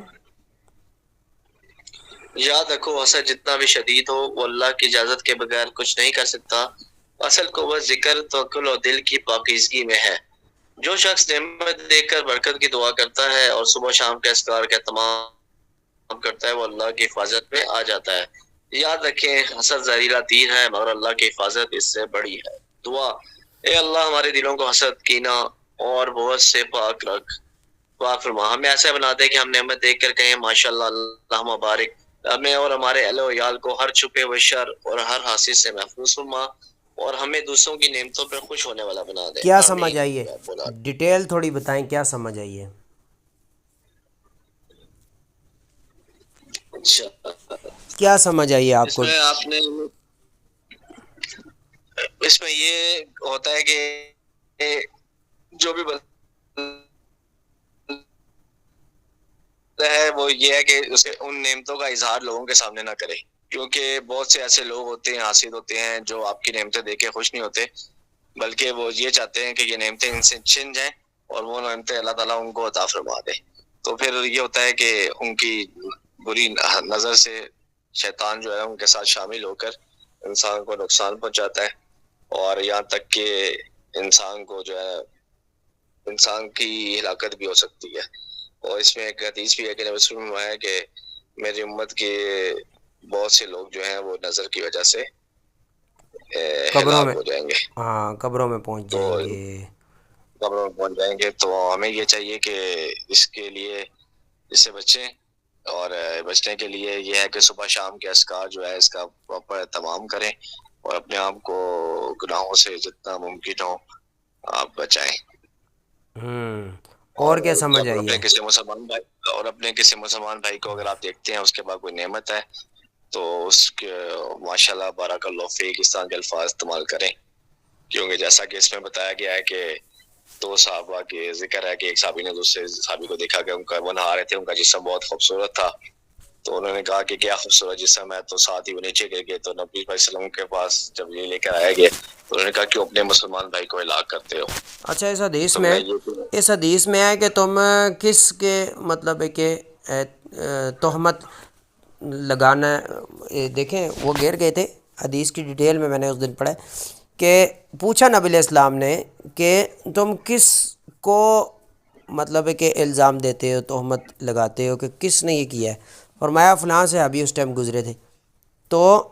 یاد رکھو حسد جتنا بھی شدید ہو وہ اللہ کی اجازت کے بغیر کچھ نہیں کر سکتا. اصل قوت ذکر توکل اور دل کی پاکیزگی میں ہے. جو شخص نعمت دیکھ کر برکت کی دعا کرتا ہے اور صبح شام کے اذکار کا اہتمام کرتا ہے وہ اللہ کی حفاظت میں آ جاتا ہے. یاد رکھیں حسد زہریلا تیر ہے مگر اللہ کی حفاظت اس سے بڑی ہے. دعا: اے اللہ ہمارے دلوں کو حسد، کینہ اور بغض سے پاک رکھ، پاک فرما. ہمیں ایسا بنا دے کہ ہم نعمت دیکھ کر کہیں ماشاءاللہ اللہ مبارک. ہمیں اور ہمارے اہل و عیال کو ہر چھپے ہوئے شر اور ہر حاسد سے محفوظ فرما اور ہمیں دوسروں کی نعمتوں پر خوش ہونے والا بنا دے. کیا سمجھ آمین آئیے؟ یا رب العالمین. ڈیٹیل تھوڑی بتائیں، کیا سمجھ آئیے؟ اچھا، کیا سمجھ آئیے آپ اس کو؟ میں آپ نے اس میں یہ ہوتا ہے کہ جو بھی ہے وہ یہ ہے کہ اسے ان نعمتوں کا اظہار لوگوں کے سامنے نہ کرے، کیونکہ بہت سے ایسے لوگ ہوتے ہیں، حاسد ہوتے ہیں، جو آپ کی نعمتیں دیکھ کے خوش نہیں ہوتے بلکہ وہ یہ چاہتے ہیں کہ یہ نعمتیں ان سے چھن جائیں اور وہ نعمتیں اللہ تعالیٰ ان کو عطا فرما دے. تو پھر یہ ہوتا ہے کہ ان کی بری نظر سے شیطان جو ہے ان کے ساتھ شامل ہو کر انسان کو نقصان پہنچاتا ہے اور یہاں تک کہ انسان کو جو ہے انسان کی ہلاکت بھی ہو سکتی ہے. اور اس میں ایک حدیث بھی ہے کہ نبی صلی اللہ علیہ وسلم نے فرمایا کہ میری امت کے بہت سے لوگ جو ہیں وہ نظر کی وجہ سے قبروں ہلاک میں، ہو جائیں گے، ہاں قبروں میں پہنچ تو جائیں گے. قبروں میں پہنچ جائیں گے. تو ہمیں یہ چاہیے کہ اس کے لیے اس سے بچیں، اور بچنے کے لیے یہ ہے کہ صبح شام کے اذکار جو ہے اس کا پراپر اہتمام کریں اور اپنے آپ کو گناہوں سے جتنا ممکن ہو آپ بچائیں. اور اور کیا سمجھ جب آئیے؟ اپنے کسی مسلمان بھائی کو اگر آپ دیکھتے ہیں اس کے بعد کوئی نعمت ہے تو اس کے ماشاءاللہ بارک اللہ فیک اس طرح کے الفاظ استعمال کریں، کیونکہ جیسا کہ اس میں بتایا گیا ہے کہ دو صحابہ کے ذکر ہے کہ ایک صحابی نے دوسرے صحابی کو دیکھا کہ ان کا وہ نہا رہے تھے، ان کا جسم بہت خوبصورت تھا، تو انہوں نے کہا کہ کیا خوبصورت جسم ہے، تو ساتھ ہی وہ نیچے گر گئے. تو نبی صلی اللہ علیہ وسلم کے پاس جب یہ لے کر آیا گیا تو انہوں نے کہا کہ اپنے مسلمان بھائی کو ہلاک کرتے ہو. اچھا، تو میں یہ اس حدیث میں ہے کہ تم کس کے مطلب ہے کہ تہمت لگانا، دیکھیں وہ گر گئے تھے. حدیث کی ڈیٹیل میں نے اس دن پڑھا کہ پوچھا نبی علیہ السلام نے کہ تم کس کو مطلب ہے کہ الزام دیتے ہو، تہمت لگاتے ہو کہ کس نے یہ کیا ہے. فرمایا فلاں سے ابھی اس ٹائم گزرے تھے. تو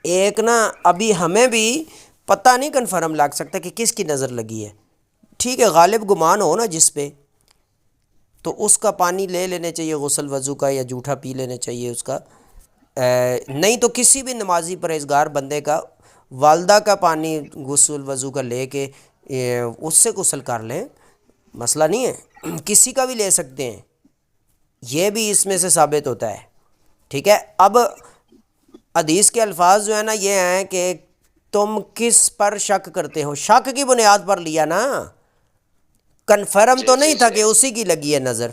ایک نا ابھی ہمیں بھی پتہ نہیں کنفرم لگ سکتا کہ کس کی نظر لگی ہے. ٹھیک ہے، غالب گمان ہو نا جس پہ، تو اس کا پانی لے لینے چاہیے غسل وضو کا، یا جھوٹا پی لینے چاہیے اس کا. نہیں تو کسی بھی نمازی پرہیزگار بندے کا والدہ کا پانی غسل وضو کا لے کے اس سے غسل کر لیں، مسئلہ نہیں ہے. کسی کا بھی لے سکتے ہیں، یہ بھی اس میں سے ثابت ہوتا ہے. ٹھیک ہے، اب حدیث کے الفاظ جو ہے نا یہ ہیں کہ تم کس پر شک کرتے ہو. شک کی بنیاد پر لیا نا، کنفرم تو نہیں تھا کہ اسی کی لگی ہے نظر.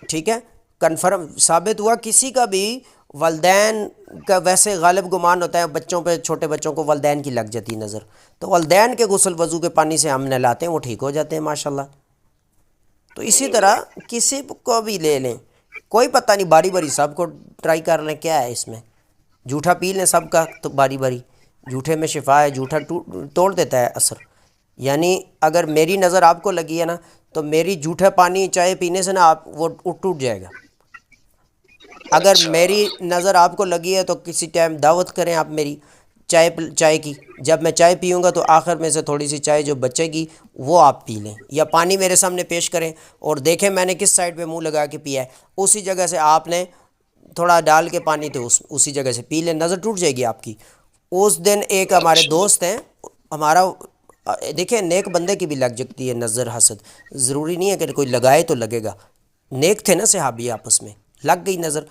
ٹھیک ہے، کنفرم ثابت ہوا کسی کا بھی والدین کا. ویسے غالب گمان ہوتا ہے بچوں پہ، چھوٹے بچوں کو والدین کی لگ جاتی نظر، تو والدین کے غسل وضو کے پانی سے ہم نہلاتے ہیں، وہ ٹھیک ہو جاتے ہیں ماشاءاللہ. تو اسی طرح کسی کو بھی لے لیں، کوئی پتہ نہیں، باری باری سب کو ٹرائی کر لیں. کیا ہے اس میں؟ جھوٹا پی لیں سب کا، تو باری باری. جھوٹے میں شفا ہے، جھوٹا توڑ دیتا ہے اثر. یعنی اگر میری نظر آپ کو لگی ہے نا، تو میری جھوٹا پانی چائے پینے سے نا آپ وہ ٹوٹ جائے گا. اگر میری نظر آپ کو لگی ہے تو کسی ٹائم دعوت کریں آپ میری چائے کی. جب میں چائے پیوں گا تو آخر میں سے تھوڑی سی چائے جو بچے گی وہ آپ پی لیں، یا پانی میرے سامنے پیش کریں اور دیکھیں میں نے کس سائڈ پہ منہ لگا کے پیا ہے، اسی جگہ سے آپ نے تھوڑا ڈال کے پانی تو اسی جگہ سے پی لیں، نظر ٹوٹ جائے گی آپ کی. اس دن ایک ہمارے دوست ہیں، ہمارا دیکھیں نیک بندے کی بھی لگ جاتی ہے نظر حسد، ضروری نہیں ہے کہ کوئی لگائے تو لگے گا. نیک تھے نا صحابی، آپس میں لگ گئی نظر.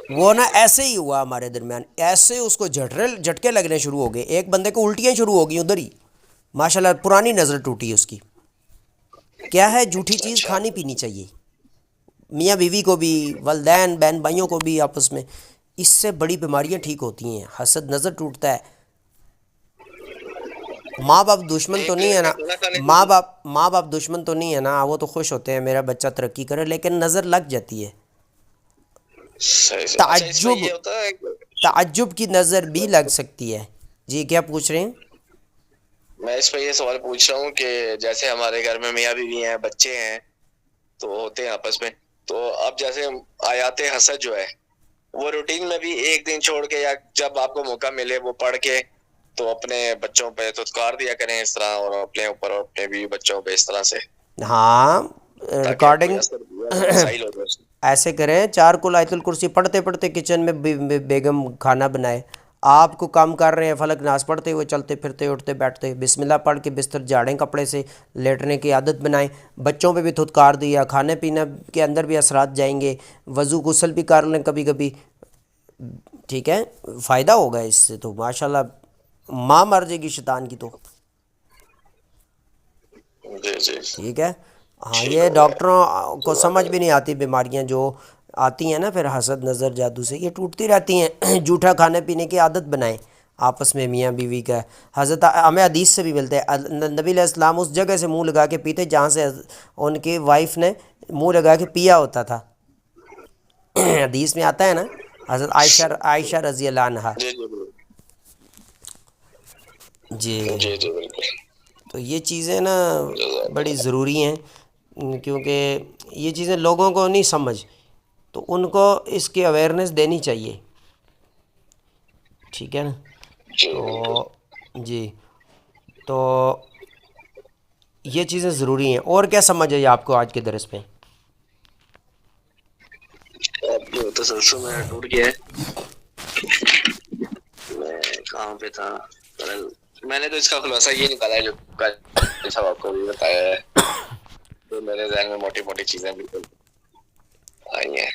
وہ نا ایسے ہی ہوا ہمارے درمیان، ایسے اس کو جھٹکے لگنے شروع ہو گئے. ایک بندے کو الٹیاں شروع ہو گئی ادھر ہی، ماشاءاللہ پرانی نظر ٹوٹی اس کی. کیا ہے، جھوٹی چیز کھانی پینی چاہیے، میاں بیوی کو بھی، والدین بہن بھائیوں کو بھی آپس میں. اس سے بڑی بیماریاں ٹھیک ہوتی ہیں. حسد نظر ٹوٹتا ہے. ماں باپ دشمن تو ایک نہیں ہے نا، کھانا کھانے ماں سے باپ ماں باپ دشمن تو نہیں ہے نا، وہ تو خوش ہوتے ہیں میرا بچہ ترقی کرے، لیکن نظر لگ جاتی ہے. صحیح سے. اچھا اس میں تعجب، یہ ہوتا ہے تعجب کی نظر بھی لگ سکتی ہے. جی کیا پوچھ رہے ہیں؟ میں اس پہ یہ سوال پوچھ رہا ہوں کہ جیسے ہمارے گھر میں میاں بیوی ہیں، بچے ہیں، تو ہوتے ہیں آپس میں، تو اب جیسے آیات حسد جو ہے وہ روٹین میں بھی ایک دن چھوڑ کے یا جب آپ کو موقع ملے وہ پڑھ کے تو اپنے بچوں پہ تذکار دیا کریں اس طرح، اور اپنے اوپر اور اپنے بیوی بچوں پہ اس طرح سے، ہاں تاکہ کوئی ریکارڈنگ اثر یا مسائل ہو جائے اس میں. ایسے کریں، 4 آیت الکرسی پڑھتے پڑھتے کچن میں بیگم کھانا بنائے، آپ کو کام کر رہے ہیں فلک ناز پڑھتے ہوئے، چلتے پھرتے اٹھتے بیٹھتے بسم اللہ پڑھ کے بستر جھاڑیں، کپڑے سے لیٹنے کی عادت بنائیں، بچوں پہ بھی دھتکار دیا، کھانے پینے کے اندر بھی اثرات جائیں گے، وضو غسل بھی کر لیں کبھی کبھی، ٹھیک ہے، فائدہ ہوگا اس سے تو ماشاءاللہ. ماں مر جائے گی شیطان کی تو. جی جی ٹھیک ہے. ہاں ٹھیک یہ ہو گیا. ڈاکٹروں کو جزاک سمجھ بھی نہیں اللہ. آتی بیماریاں جو آتی ہیں نا پھر حسد نظر جادو سے، یہ ٹوٹتی رہتی ہیں. جھوٹا کھانے پینے کی عادت بنائیں آپس میں میاں بیوی کا. حضرت ہمیں حدیث سے بھی ملتے ہیں، نبی علیہ السلام اس جگہ سے منہ لگا کے پیتے جہاں سے ان کی وائف نے منہ لگا کے پیا ہوتا تھا. حدیث میں آتا ہے نا، حضرت عائشہ رضی اللہ عنہا. جی جی بالکل. جی جی جی بالکل. تو یہ چیزیں نا جزاک بڑی اللہ. ضروری ہیں، کیونکہ یہ چیزیں لوگوں کو نہیں سمجھ، تو ان کو اس کی اویئرنیس دینی چاہیے. ٹھیک ہے نا. جی تو بالکل. جی تو یہ چیزیں ضروری ہیں. اور کیا سمجھ آئی آپ کو آج کے درس پہ؟ اب جو تسلسل میں ٹوٹ گیا ہے. میں کہاں پہ تھا؟ میں نے تو اس کا خلاصہ یہ نکالا ہے جو کل صاحب آپ کو بھی بتایا ہے، تو میرے ذہن میں موٹی موٹی چیزیں بالکل آئی ہیں.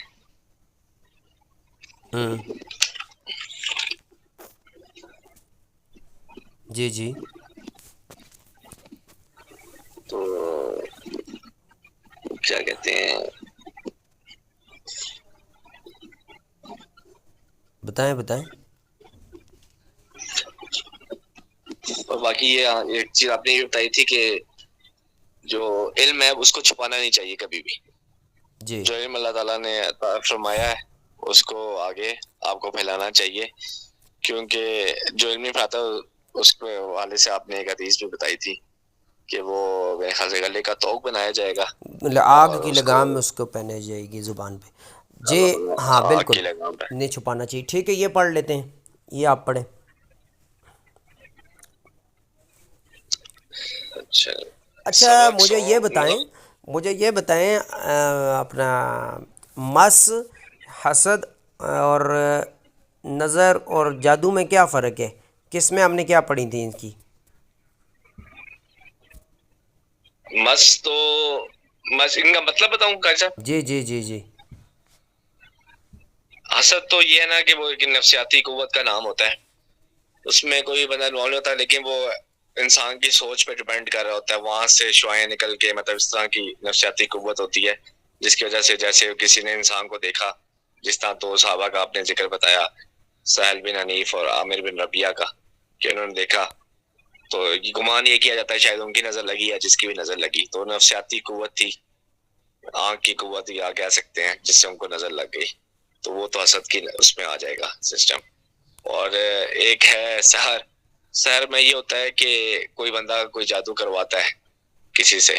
ہوں. جی جی تو کیا کہتے ہیں، بتائیں بتائیں. اور باقی یہ ایک چیز آپ نے یہ بتائی تھی کہ جو علم ہے اس کو چھپانا نہیں چاہیے کبھی بھی. جی جو علم اللہ تعالیٰ نے عطا فرمایا ہے اس کو آگے آپ کو پھیلانا چاہیے، کیونکہ جو علم نہیں پڑھاتا اس کے حوالے سے آپ نے ایک حدیث بھی بتائی تھی کہ وہ میرے خیال سے گلے کا توق بنایا جائے گا آگ اور کی اس کو لگام میں اس کو پہنے جائے گی زبان پہ. جی ہاں آگ بالکل کی لگام پہ. نہیں چھپانا چاہیے. ٹھیک ہے یہ پڑھ لیتے ہیں، یہ آپ پڑھیں. اچھا. اچھا سبق مجھے یہ سو بتائیں، مجھے یہ بتائیں اپنا مس، حسد اور نظر اور جادو میں کیا فرق ہے؟ کس میں ہم نے کیا پڑھی تھی ان کی؟ مس تو مس ان کا مطلب بتاؤں کیسا؟ جی جی جی جی حسد تو یہ ہے نا کہ وہ ایک نفسیاتی قوت کا نام ہوتا ہے، اس میں کوئی بندہ انوالو ہوتا ہے لیکن وہ انسان کی سوچ پہ ڈیپینڈ کر رہا ہوتا ہے، وہاں سے شعائیں نکل کے مطلب اس طرح کی نفسیاتی قوت ہوتی ہے جس کی وجہ سے جیسے کسی نے انسان کو دیکھا، جس طرح دو صحابہ کا آپ نے ذکر بتایا، سہل بن حنیف اور عامر بن ربیعہ کا، کہ انہوں نے دیکھا تو گمان یہ کیا جاتا ہے شاید ان کی نظر لگی یا جس کی بھی نظر لگی، تو نفسیاتی قوت تھی، آنکھ کی قوت یا کہہ سکتے ہیں، جس سے ان کو نظر لگ گئی، تو وہ تو حسد کی اس میں آ جائے گا سسٹم. اور ایک ہے سحر. سحر میں یہ ہوتا ہے کہ کوئی بندہ کوئی جادو کرواتا ہے کسی سے،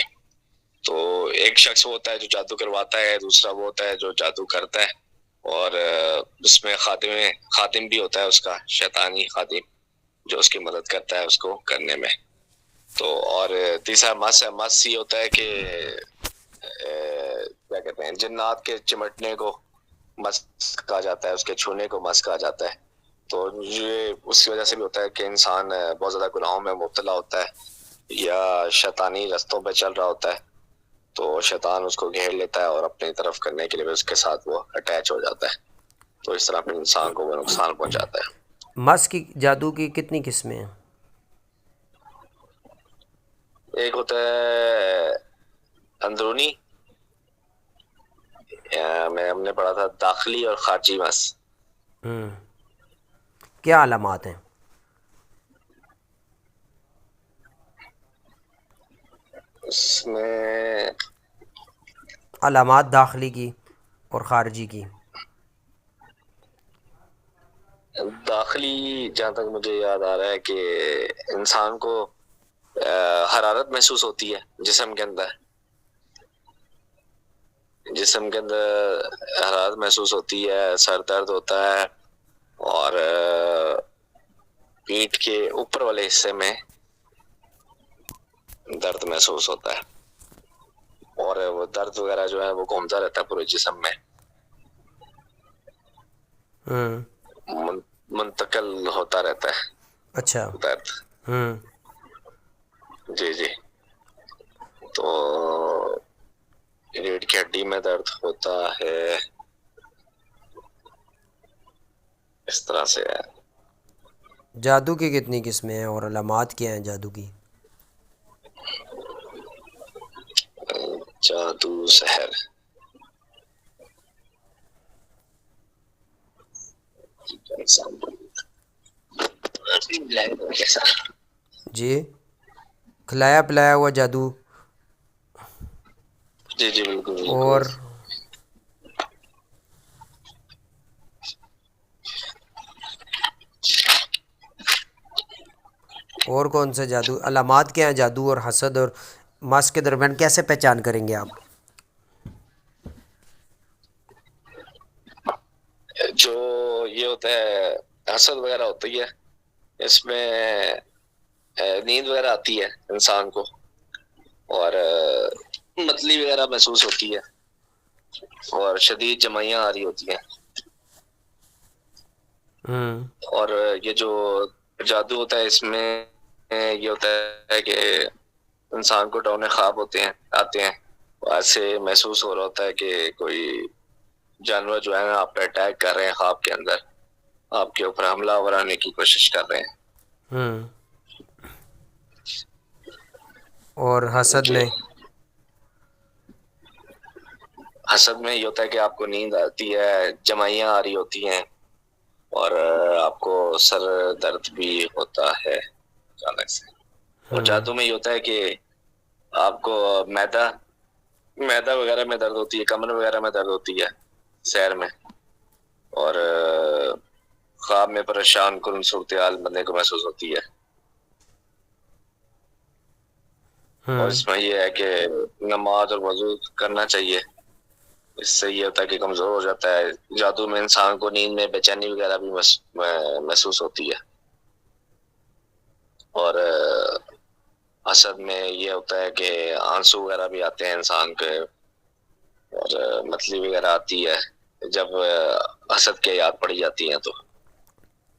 تو ایک شخص وہ ہوتا ہے جو جادو کرواتا ہے، دوسرا وہ ہوتا ہے جو جادو کرتا ہے، اور اس میں خادم بھی ہوتا ہے اس کا، شیطانی خادم جو اس کی مدد کرتا ہے اس کو کرنے میں. تو اور تیسرا مس ہے. مس یہ ہوتا ہے کہ کیا کہتے ہیں، جنات کے چمٹنے کو مس کہا جاتا ہے، اس کے چھونے کو مس کہا جاتا ہے. تو یہ اس کی وجہ سے بھی ہوتا ہے کہ انسان بہت زیادہ گناہوں میں مبتلا ہوتا ہے یا شیطانی رستوں پہ چل رہا ہوتا ہے، تو شیطان اس کو گھیر لیتا ہے اور اپنی طرف کرنے کے لیے اس کے ساتھ وہ اٹیچ ہو جاتا ہے، تو اس طرح پھر انسان کو وہ نقصان پہنچاتا ہے. مس کی جادو کی کتنی قسمیں ہیں؟ ایک ہوتا ہے اندرونی، میں ہم نے پڑھا تھا داخلی اور خارجی مس. کیا علامات ہیں؟ اس میں علامات داخلی کی اور خارجی کی. داخلی جہاں تک مجھے یاد آ رہا ہے کہ انسان کو حرارت محسوس ہوتی ہے جسم کے اندر، حرارت محسوس ہوتی ہے، سر درد ہوتا ہے، اور پیٹھ کے اوپر والے حصے میں درد محسوس ہوتا ہے، اور وہ درد وغیرہ جو ہے وہ گھومتا رہتا ہے پورے جسم میں، منتقل ہوتا رہتا ہے اچھا. درد. جی جی. تو ریڑھ کی ہڈی میں درد ہوتا ہے، اس طرح سے ہے. جادو کی کتنی قسمیں ہیں اور علامات کیا ہیں جادو کی؟ جادو سحر، جی کھلایا پلایا ہوا جادو، جی جی بالکل اور بالکل. اور کون سے جادو؟ علامات کیا ہیں جادو اور حسد اور مس کے درمیان کیسے پہچان کریں گے آپ؟ جو یہ ہوتا ہے حسد وغیرہ ہوتی ہے، اس میں نیند وغیرہ آتی ہے انسان کو، اور متلی وغیرہ محسوس ہوتی ہے، اور شدید جمائیاں آ رہی ہوتی ہیں. اور یہ جو جادو ہوتا ہے اس میں یہ ہوتا ہے کہ انسان کو ڈونے خواب آتے ہیں، ایسے محسوس ہو رہا ہوتا ہے کہ کوئی جانور جو ہے نا آپ پہ اٹیک کر رہے ہیں، خواب کے اندر آپ کے اوپر حملہ آنے کی کوشش کر رہے ہیں. اور حسد جی. میں؟ حسد میں یہ ہوتا ہے کہ آپ کو نیند آتی ہے، جمائیاں آ رہی ہوتی ہیں، اور آپ کو سر درد بھی ہوتا ہے اچانک سے. اور جادو میں یہ ہوتا ہے کہ آپ کو معدہ وغیرہ میں درد ہوتی ہے، کمر وغیرہ میں درد ہوتی ہے سیر میں، اور خواب میں پریشان کن صورتحال بندے کو محسوس ہوتی ہے. اور اس میں یہ ہے کہ نماز اور وضو کرنا چاہیے، اس سے یہ ہوتا ہے کہ کمزور ہو جاتا ہے. جادو میں انسان کو نیند میں بے چینی وغیرہ بھی محسوس ہوتی ہے. اور حسد میں یہ ہوتا ہے کہ آنسو وغیرہ بھی آتے ہیں انسان کے، اور متلی وغیرہ آتی ہے جب حسد کی یاد پڑی جاتی ہے تو،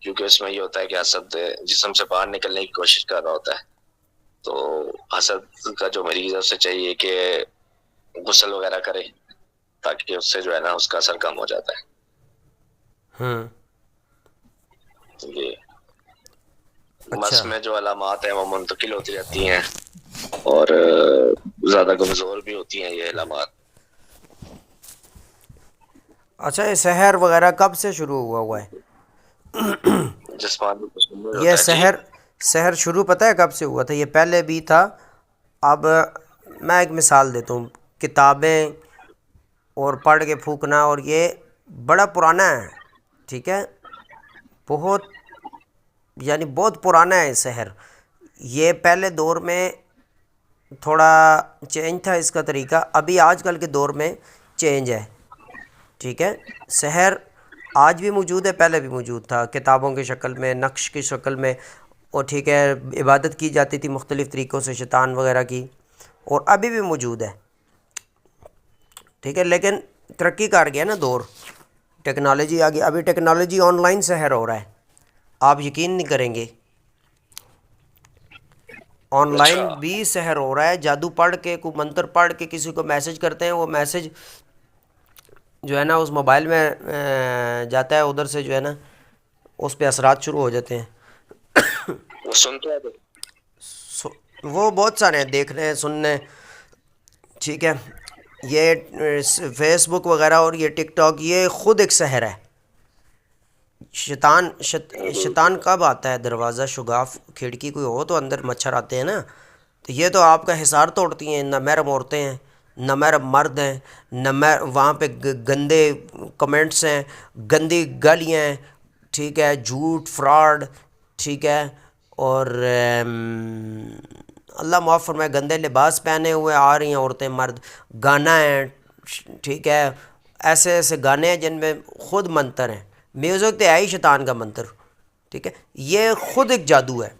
کیونکہ اس میں یہ ہوتا ہے کہ حسد جسم سے باہر نکلنے کی کوشش کر رہا ہوتا ہے. تو حسد کا جو مریض ہے اسے چاہیے کہ غسل وغیرہ کرے، تاکہ اس سے جو ہے نا اس کا اثر کم ہو جاتا ہے. جی. مس اچھا. میں جو علامات ہیں وہ منتقل ہوتی رہتی ہیں، اور زیادہ کمزور بھی ہوتی ہیں یہ علامات. اچھا یہ سحر وغیرہ کب سے شروع ہوا ہے؟ جسمانی یہ ہوتا ہے. جی سحر شروع پتہ ہے کب سے ہوا تھا؟ یہ پہلے بھی تھا. اب میں ایک مثال دیتا ہوں. کتابیں اور پڑھ کے پھونکنا، اور یہ بڑا پرانا ہے، ٹھیک ہے، بہت یعنی بہت پرانا ہے سحر. یہ پہلے دور میں تھوڑا چینج تھا اس کا طریقہ، ابھی آج کل کے دور میں چینج ہے، ٹھیک ہے. سحر آج بھی موجود ہے، پہلے بھی موجود تھا، کتابوں کی شکل میں، نقش کی شکل میں، اور ٹھیک ہے عبادت کی جاتی تھی مختلف طریقوں سے شیطان وغیرہ کی، اور ابھی بھی موجود ہے، ٹھیک ہے. لیکن ترقی کر گیا نا دور، ٹیکنالوجی آ گئی. ابھی ٹیکنالوجی آن لائن سحر ہو رہا ہے، آپ یقین نہیں کریں گے، آن اچھا. لائن بھی سحر ہو رہا ہے. جادو پڑھ کے، کوئی منتر پڑھ کے کسی کو میسج کرتے ہیں، وہ میسج جو ہے نا اس موبائل میں جاتا ہے، ادھر سے جو ہے نا اس پہ اثرات شروع ہو جاتے ہیں. وہ سنتے ہیں تو وہ بہت سارے ہیں دیکھنے ہیں، سننے، ٹھیک ہے. یہ فیس بک وغیرہ اور یہ ٹک ٹاک یہ خود ایک سحر ہے. شیطان کب آتا ہے؟ دروازہ شگاف کھڑکی کوئی ہو تو اندر مچھر آتے ہیں نا، تو تو یہ تو آپ کا حصار توڑتی ہیں، نہ محرم عورتیں ہیں، نہ محرم مرد ہیں، نہ وہاں پہ گندے کمنٹس ہیں، گندی گالیاں ہیں، ٹھیک ہے، جھوٹ فراڈ، ٹھیک ہے، اور اللہ معاف فرمائے گندے لباس پہنے ہوئے آ رہی ہیں عورتیں مرد، گانا ہے، ٹھیک ہے، ایسے ایسے گانے ہیں جن میں خود منتر ہیں، میوزک تو ہے ہی شیطان کا منتر، ٹھیک ہے، یہ خود ایک جادو ہے۔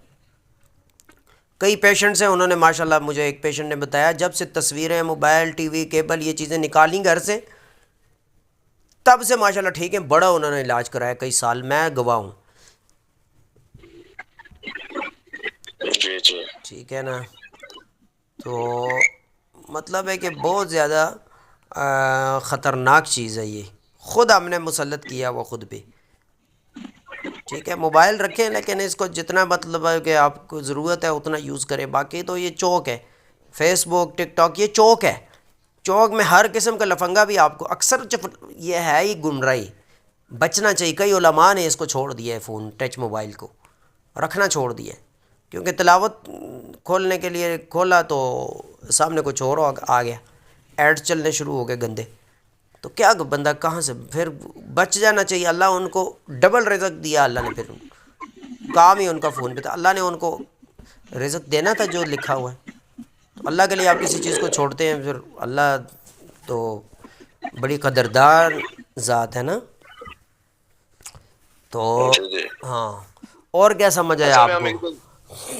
کئی پیشنٹس ہیں، انہوں نے ماشاءاللہ مجھے ایک پیشنٹ نے بتایا جب سے تصویریں، موبائل، ٹی وی، کیبل، یہ چیزیں نکالیں گھر سے، تب سے ماشاءاللہ ٹھیک ہے، بڑا انہوں نے علاج کرایا کئی سال، میں گواہ ہوں، جی جی ٹھیک ہے نا۔ تو مطلب ہے کہ بہت زیادہ خطرناک چیز ہے یہ، خود ہم نے مسلط کیا وہ خود پہ، ٹھیک ہے۔ موبائل رکھیں لیکن اس کو جتنا مطلب ہے کہ آپ کو ضرورت ہے اتنا یوز کریں، باقی تو یہ چوک ہے، فیس بک، ٹک ٹاک، یہ چوک ہے، چوک میں ہر قسم کا لفنگا بھی آپ کو اکثر یہ ہے ہی گمراہی، بچنا چاہیے۔ کئی علماء نے اس کو چھوڑ دیا ہے، فون ٹچ موبائل کو رکھنا چھوڑ دیا ہے، کیونکہ تلاوت کھولنے کے لیے کھولا تو سامنے کچھ اور آ گیا، ایڈ چلنے شروع ہو گئے گندے، تو کیا بندہ کہاں سے پھر بچ جانا چاہیے۔ اللہ ان کو ڈبل رزق دیا، اللہ نے پھر کام ہی ان کا فون پہ تھا، اللہ نے ان کو رزق دینا تھا جو لکھا ہوا ہے، تو اللہ کے لیے آپ کسی چیز کو چھوڑتے ہیں، پھر اللہ تو بڑی قدردار ذات ہے نا۔ تو جی جی ہاں، اور کیا سمجھ آیا اصل میں آپ ہم کو؟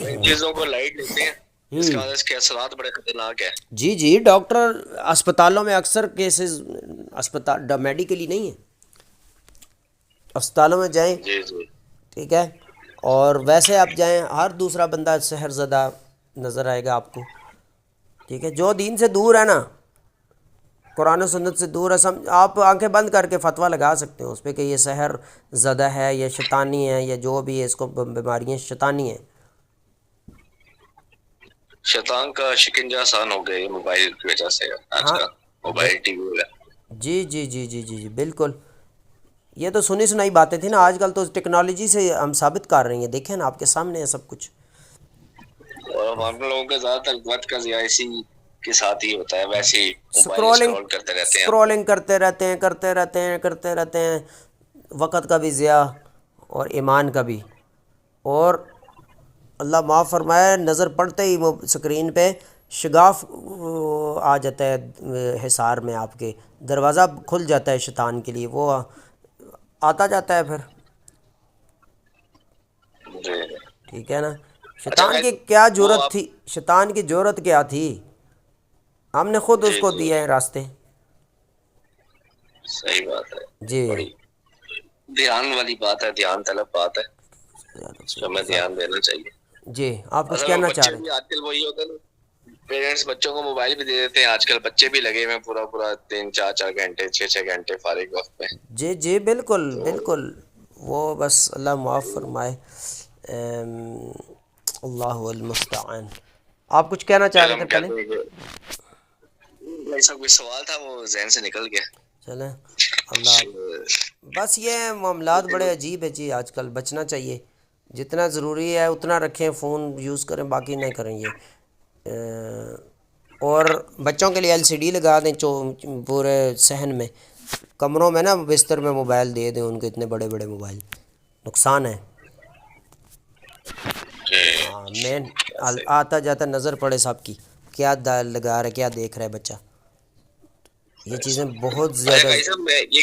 ان چیزوں کو لائٹ لیتے ہیں، اس کا اس کے اثرات بڑے خطرناک ہیں۔ جی جی، ڈاکٹر اسپتالوں میں اکثر کیسز، اسپتال میڈیکلی نہیں ہے، اسپتالوں میں جائیں، جی جی ٹھیک ہے، اور ویسے آپ جائیں ہر دوسرا بندہ سحر زدہ نظر آئے گا آپ کو، ٹھیک ہے، جو دین سے دور ہے نا، قرآن و سنت سے دور ہے، آپ آنکھیں بند کر کے فتویٰ لگا سکتے ہیں اس پہ کہ یہ سحر زدہ ہے، یہ شیطانی ہے، یا جو بھی ہے، اس کو بیماریاں شیطانی ہیں۔ شیطان کا شکنجہ آسان ہو گیا موبائل کی وجہ سے آج ہاں، کا، موبائل ٹی وی وغیرہ۔ جی جی جی جی جی جی بالکل، یہ تو سنی سنائی باتیں تھیں نا، آج کل تو ٹیکنالوجی سے ہم ثابت کر رہے ہیں، دیکھیں نا آپ کے سامنے ہے سب کچھ۔ اور ہم لوگوں کا زیادہ تر وقت کا ضیاع اسی کے ساتھ ہی ہوتا ہے، ویسے ہی موبائل سکرولنگ اسکرول کرتے رہتے ہیں ہم۔ سکرولنگ کرتے رہتے ہیں، کرتے رہتے ہیں، کرتے رہتے ہیں، وقت کا بھی ضیاع اور ایمان کا بھی، اور اللہ معاف فرمائے نظر پڑتے ہی وہ اسکرین پہ شگاف آ جاتا ہے حصار میں، آپ کے دروازہ کھل جاتا ہے شیطان کے لیے، وہ آتا جاتا ہے پھر، جی ٹھیک ہے نا۔ اچھا شیطان بھائی، کی کیا وہ جرت آپ، تھی، شیطان کی جرت کیا تھی، ہم نے خود اس جی کو جی دیے ہیں راستے۔ صحیح بات ہے، جی، بڑی دھیان والی بات ہے، دھیان طلب بات ہے، اس پہ ہمیں صاحب دھیان دینا چاہیے۔ جی، آپ کچھ اصل میں کہنا چاہ بچے رہے بھی تھے؟ آج کل وہی ہوتے ہیں، پیرنٹس بچوں کو موبائل بھی دے دیتے ہیں، آج کل بچے بھی لگے ہوئے ہیں پورا پورا 3 4 4 گھنٹے 6 6 گھنٹے فارغ وقت میں۔ جی جی بالکل تو بالکل، وہ بس اللہ معاف فرمائے، اللہ المستعان۔ آپ کچھ کہنا چاہ پھر رہے تھے ہم پہلے؟ کہتے ہیں کہ ایسا کوئی سوال تھا وہ ذہن سے نکل گیا۔ چلیں، اللہ، بس یہ معاملات بڑے عجیب ہے جی، آج کل بچنا چاہیے، جتنا ضروری ہے اتنا رکھیں، فون یوز کریں، باقی نہیں کریں یہ، اور بچوں کے لیے ایل سی ڈی لگا دیں پورے صحن میں، کمروں میں نا بستر میں موبائل دے دیں ان کو، اتنے بڑے بڑے موبائل نقصان ہے۔ ہاں، مین آتا جاتا نظر پڑے صاحب کی، کیا لگا رہا ہے، کیا دیکھ رہا ہے بچہ، یہ چیزیں بہت ارے زیادہ۔ بھائی صاحب، میں یہ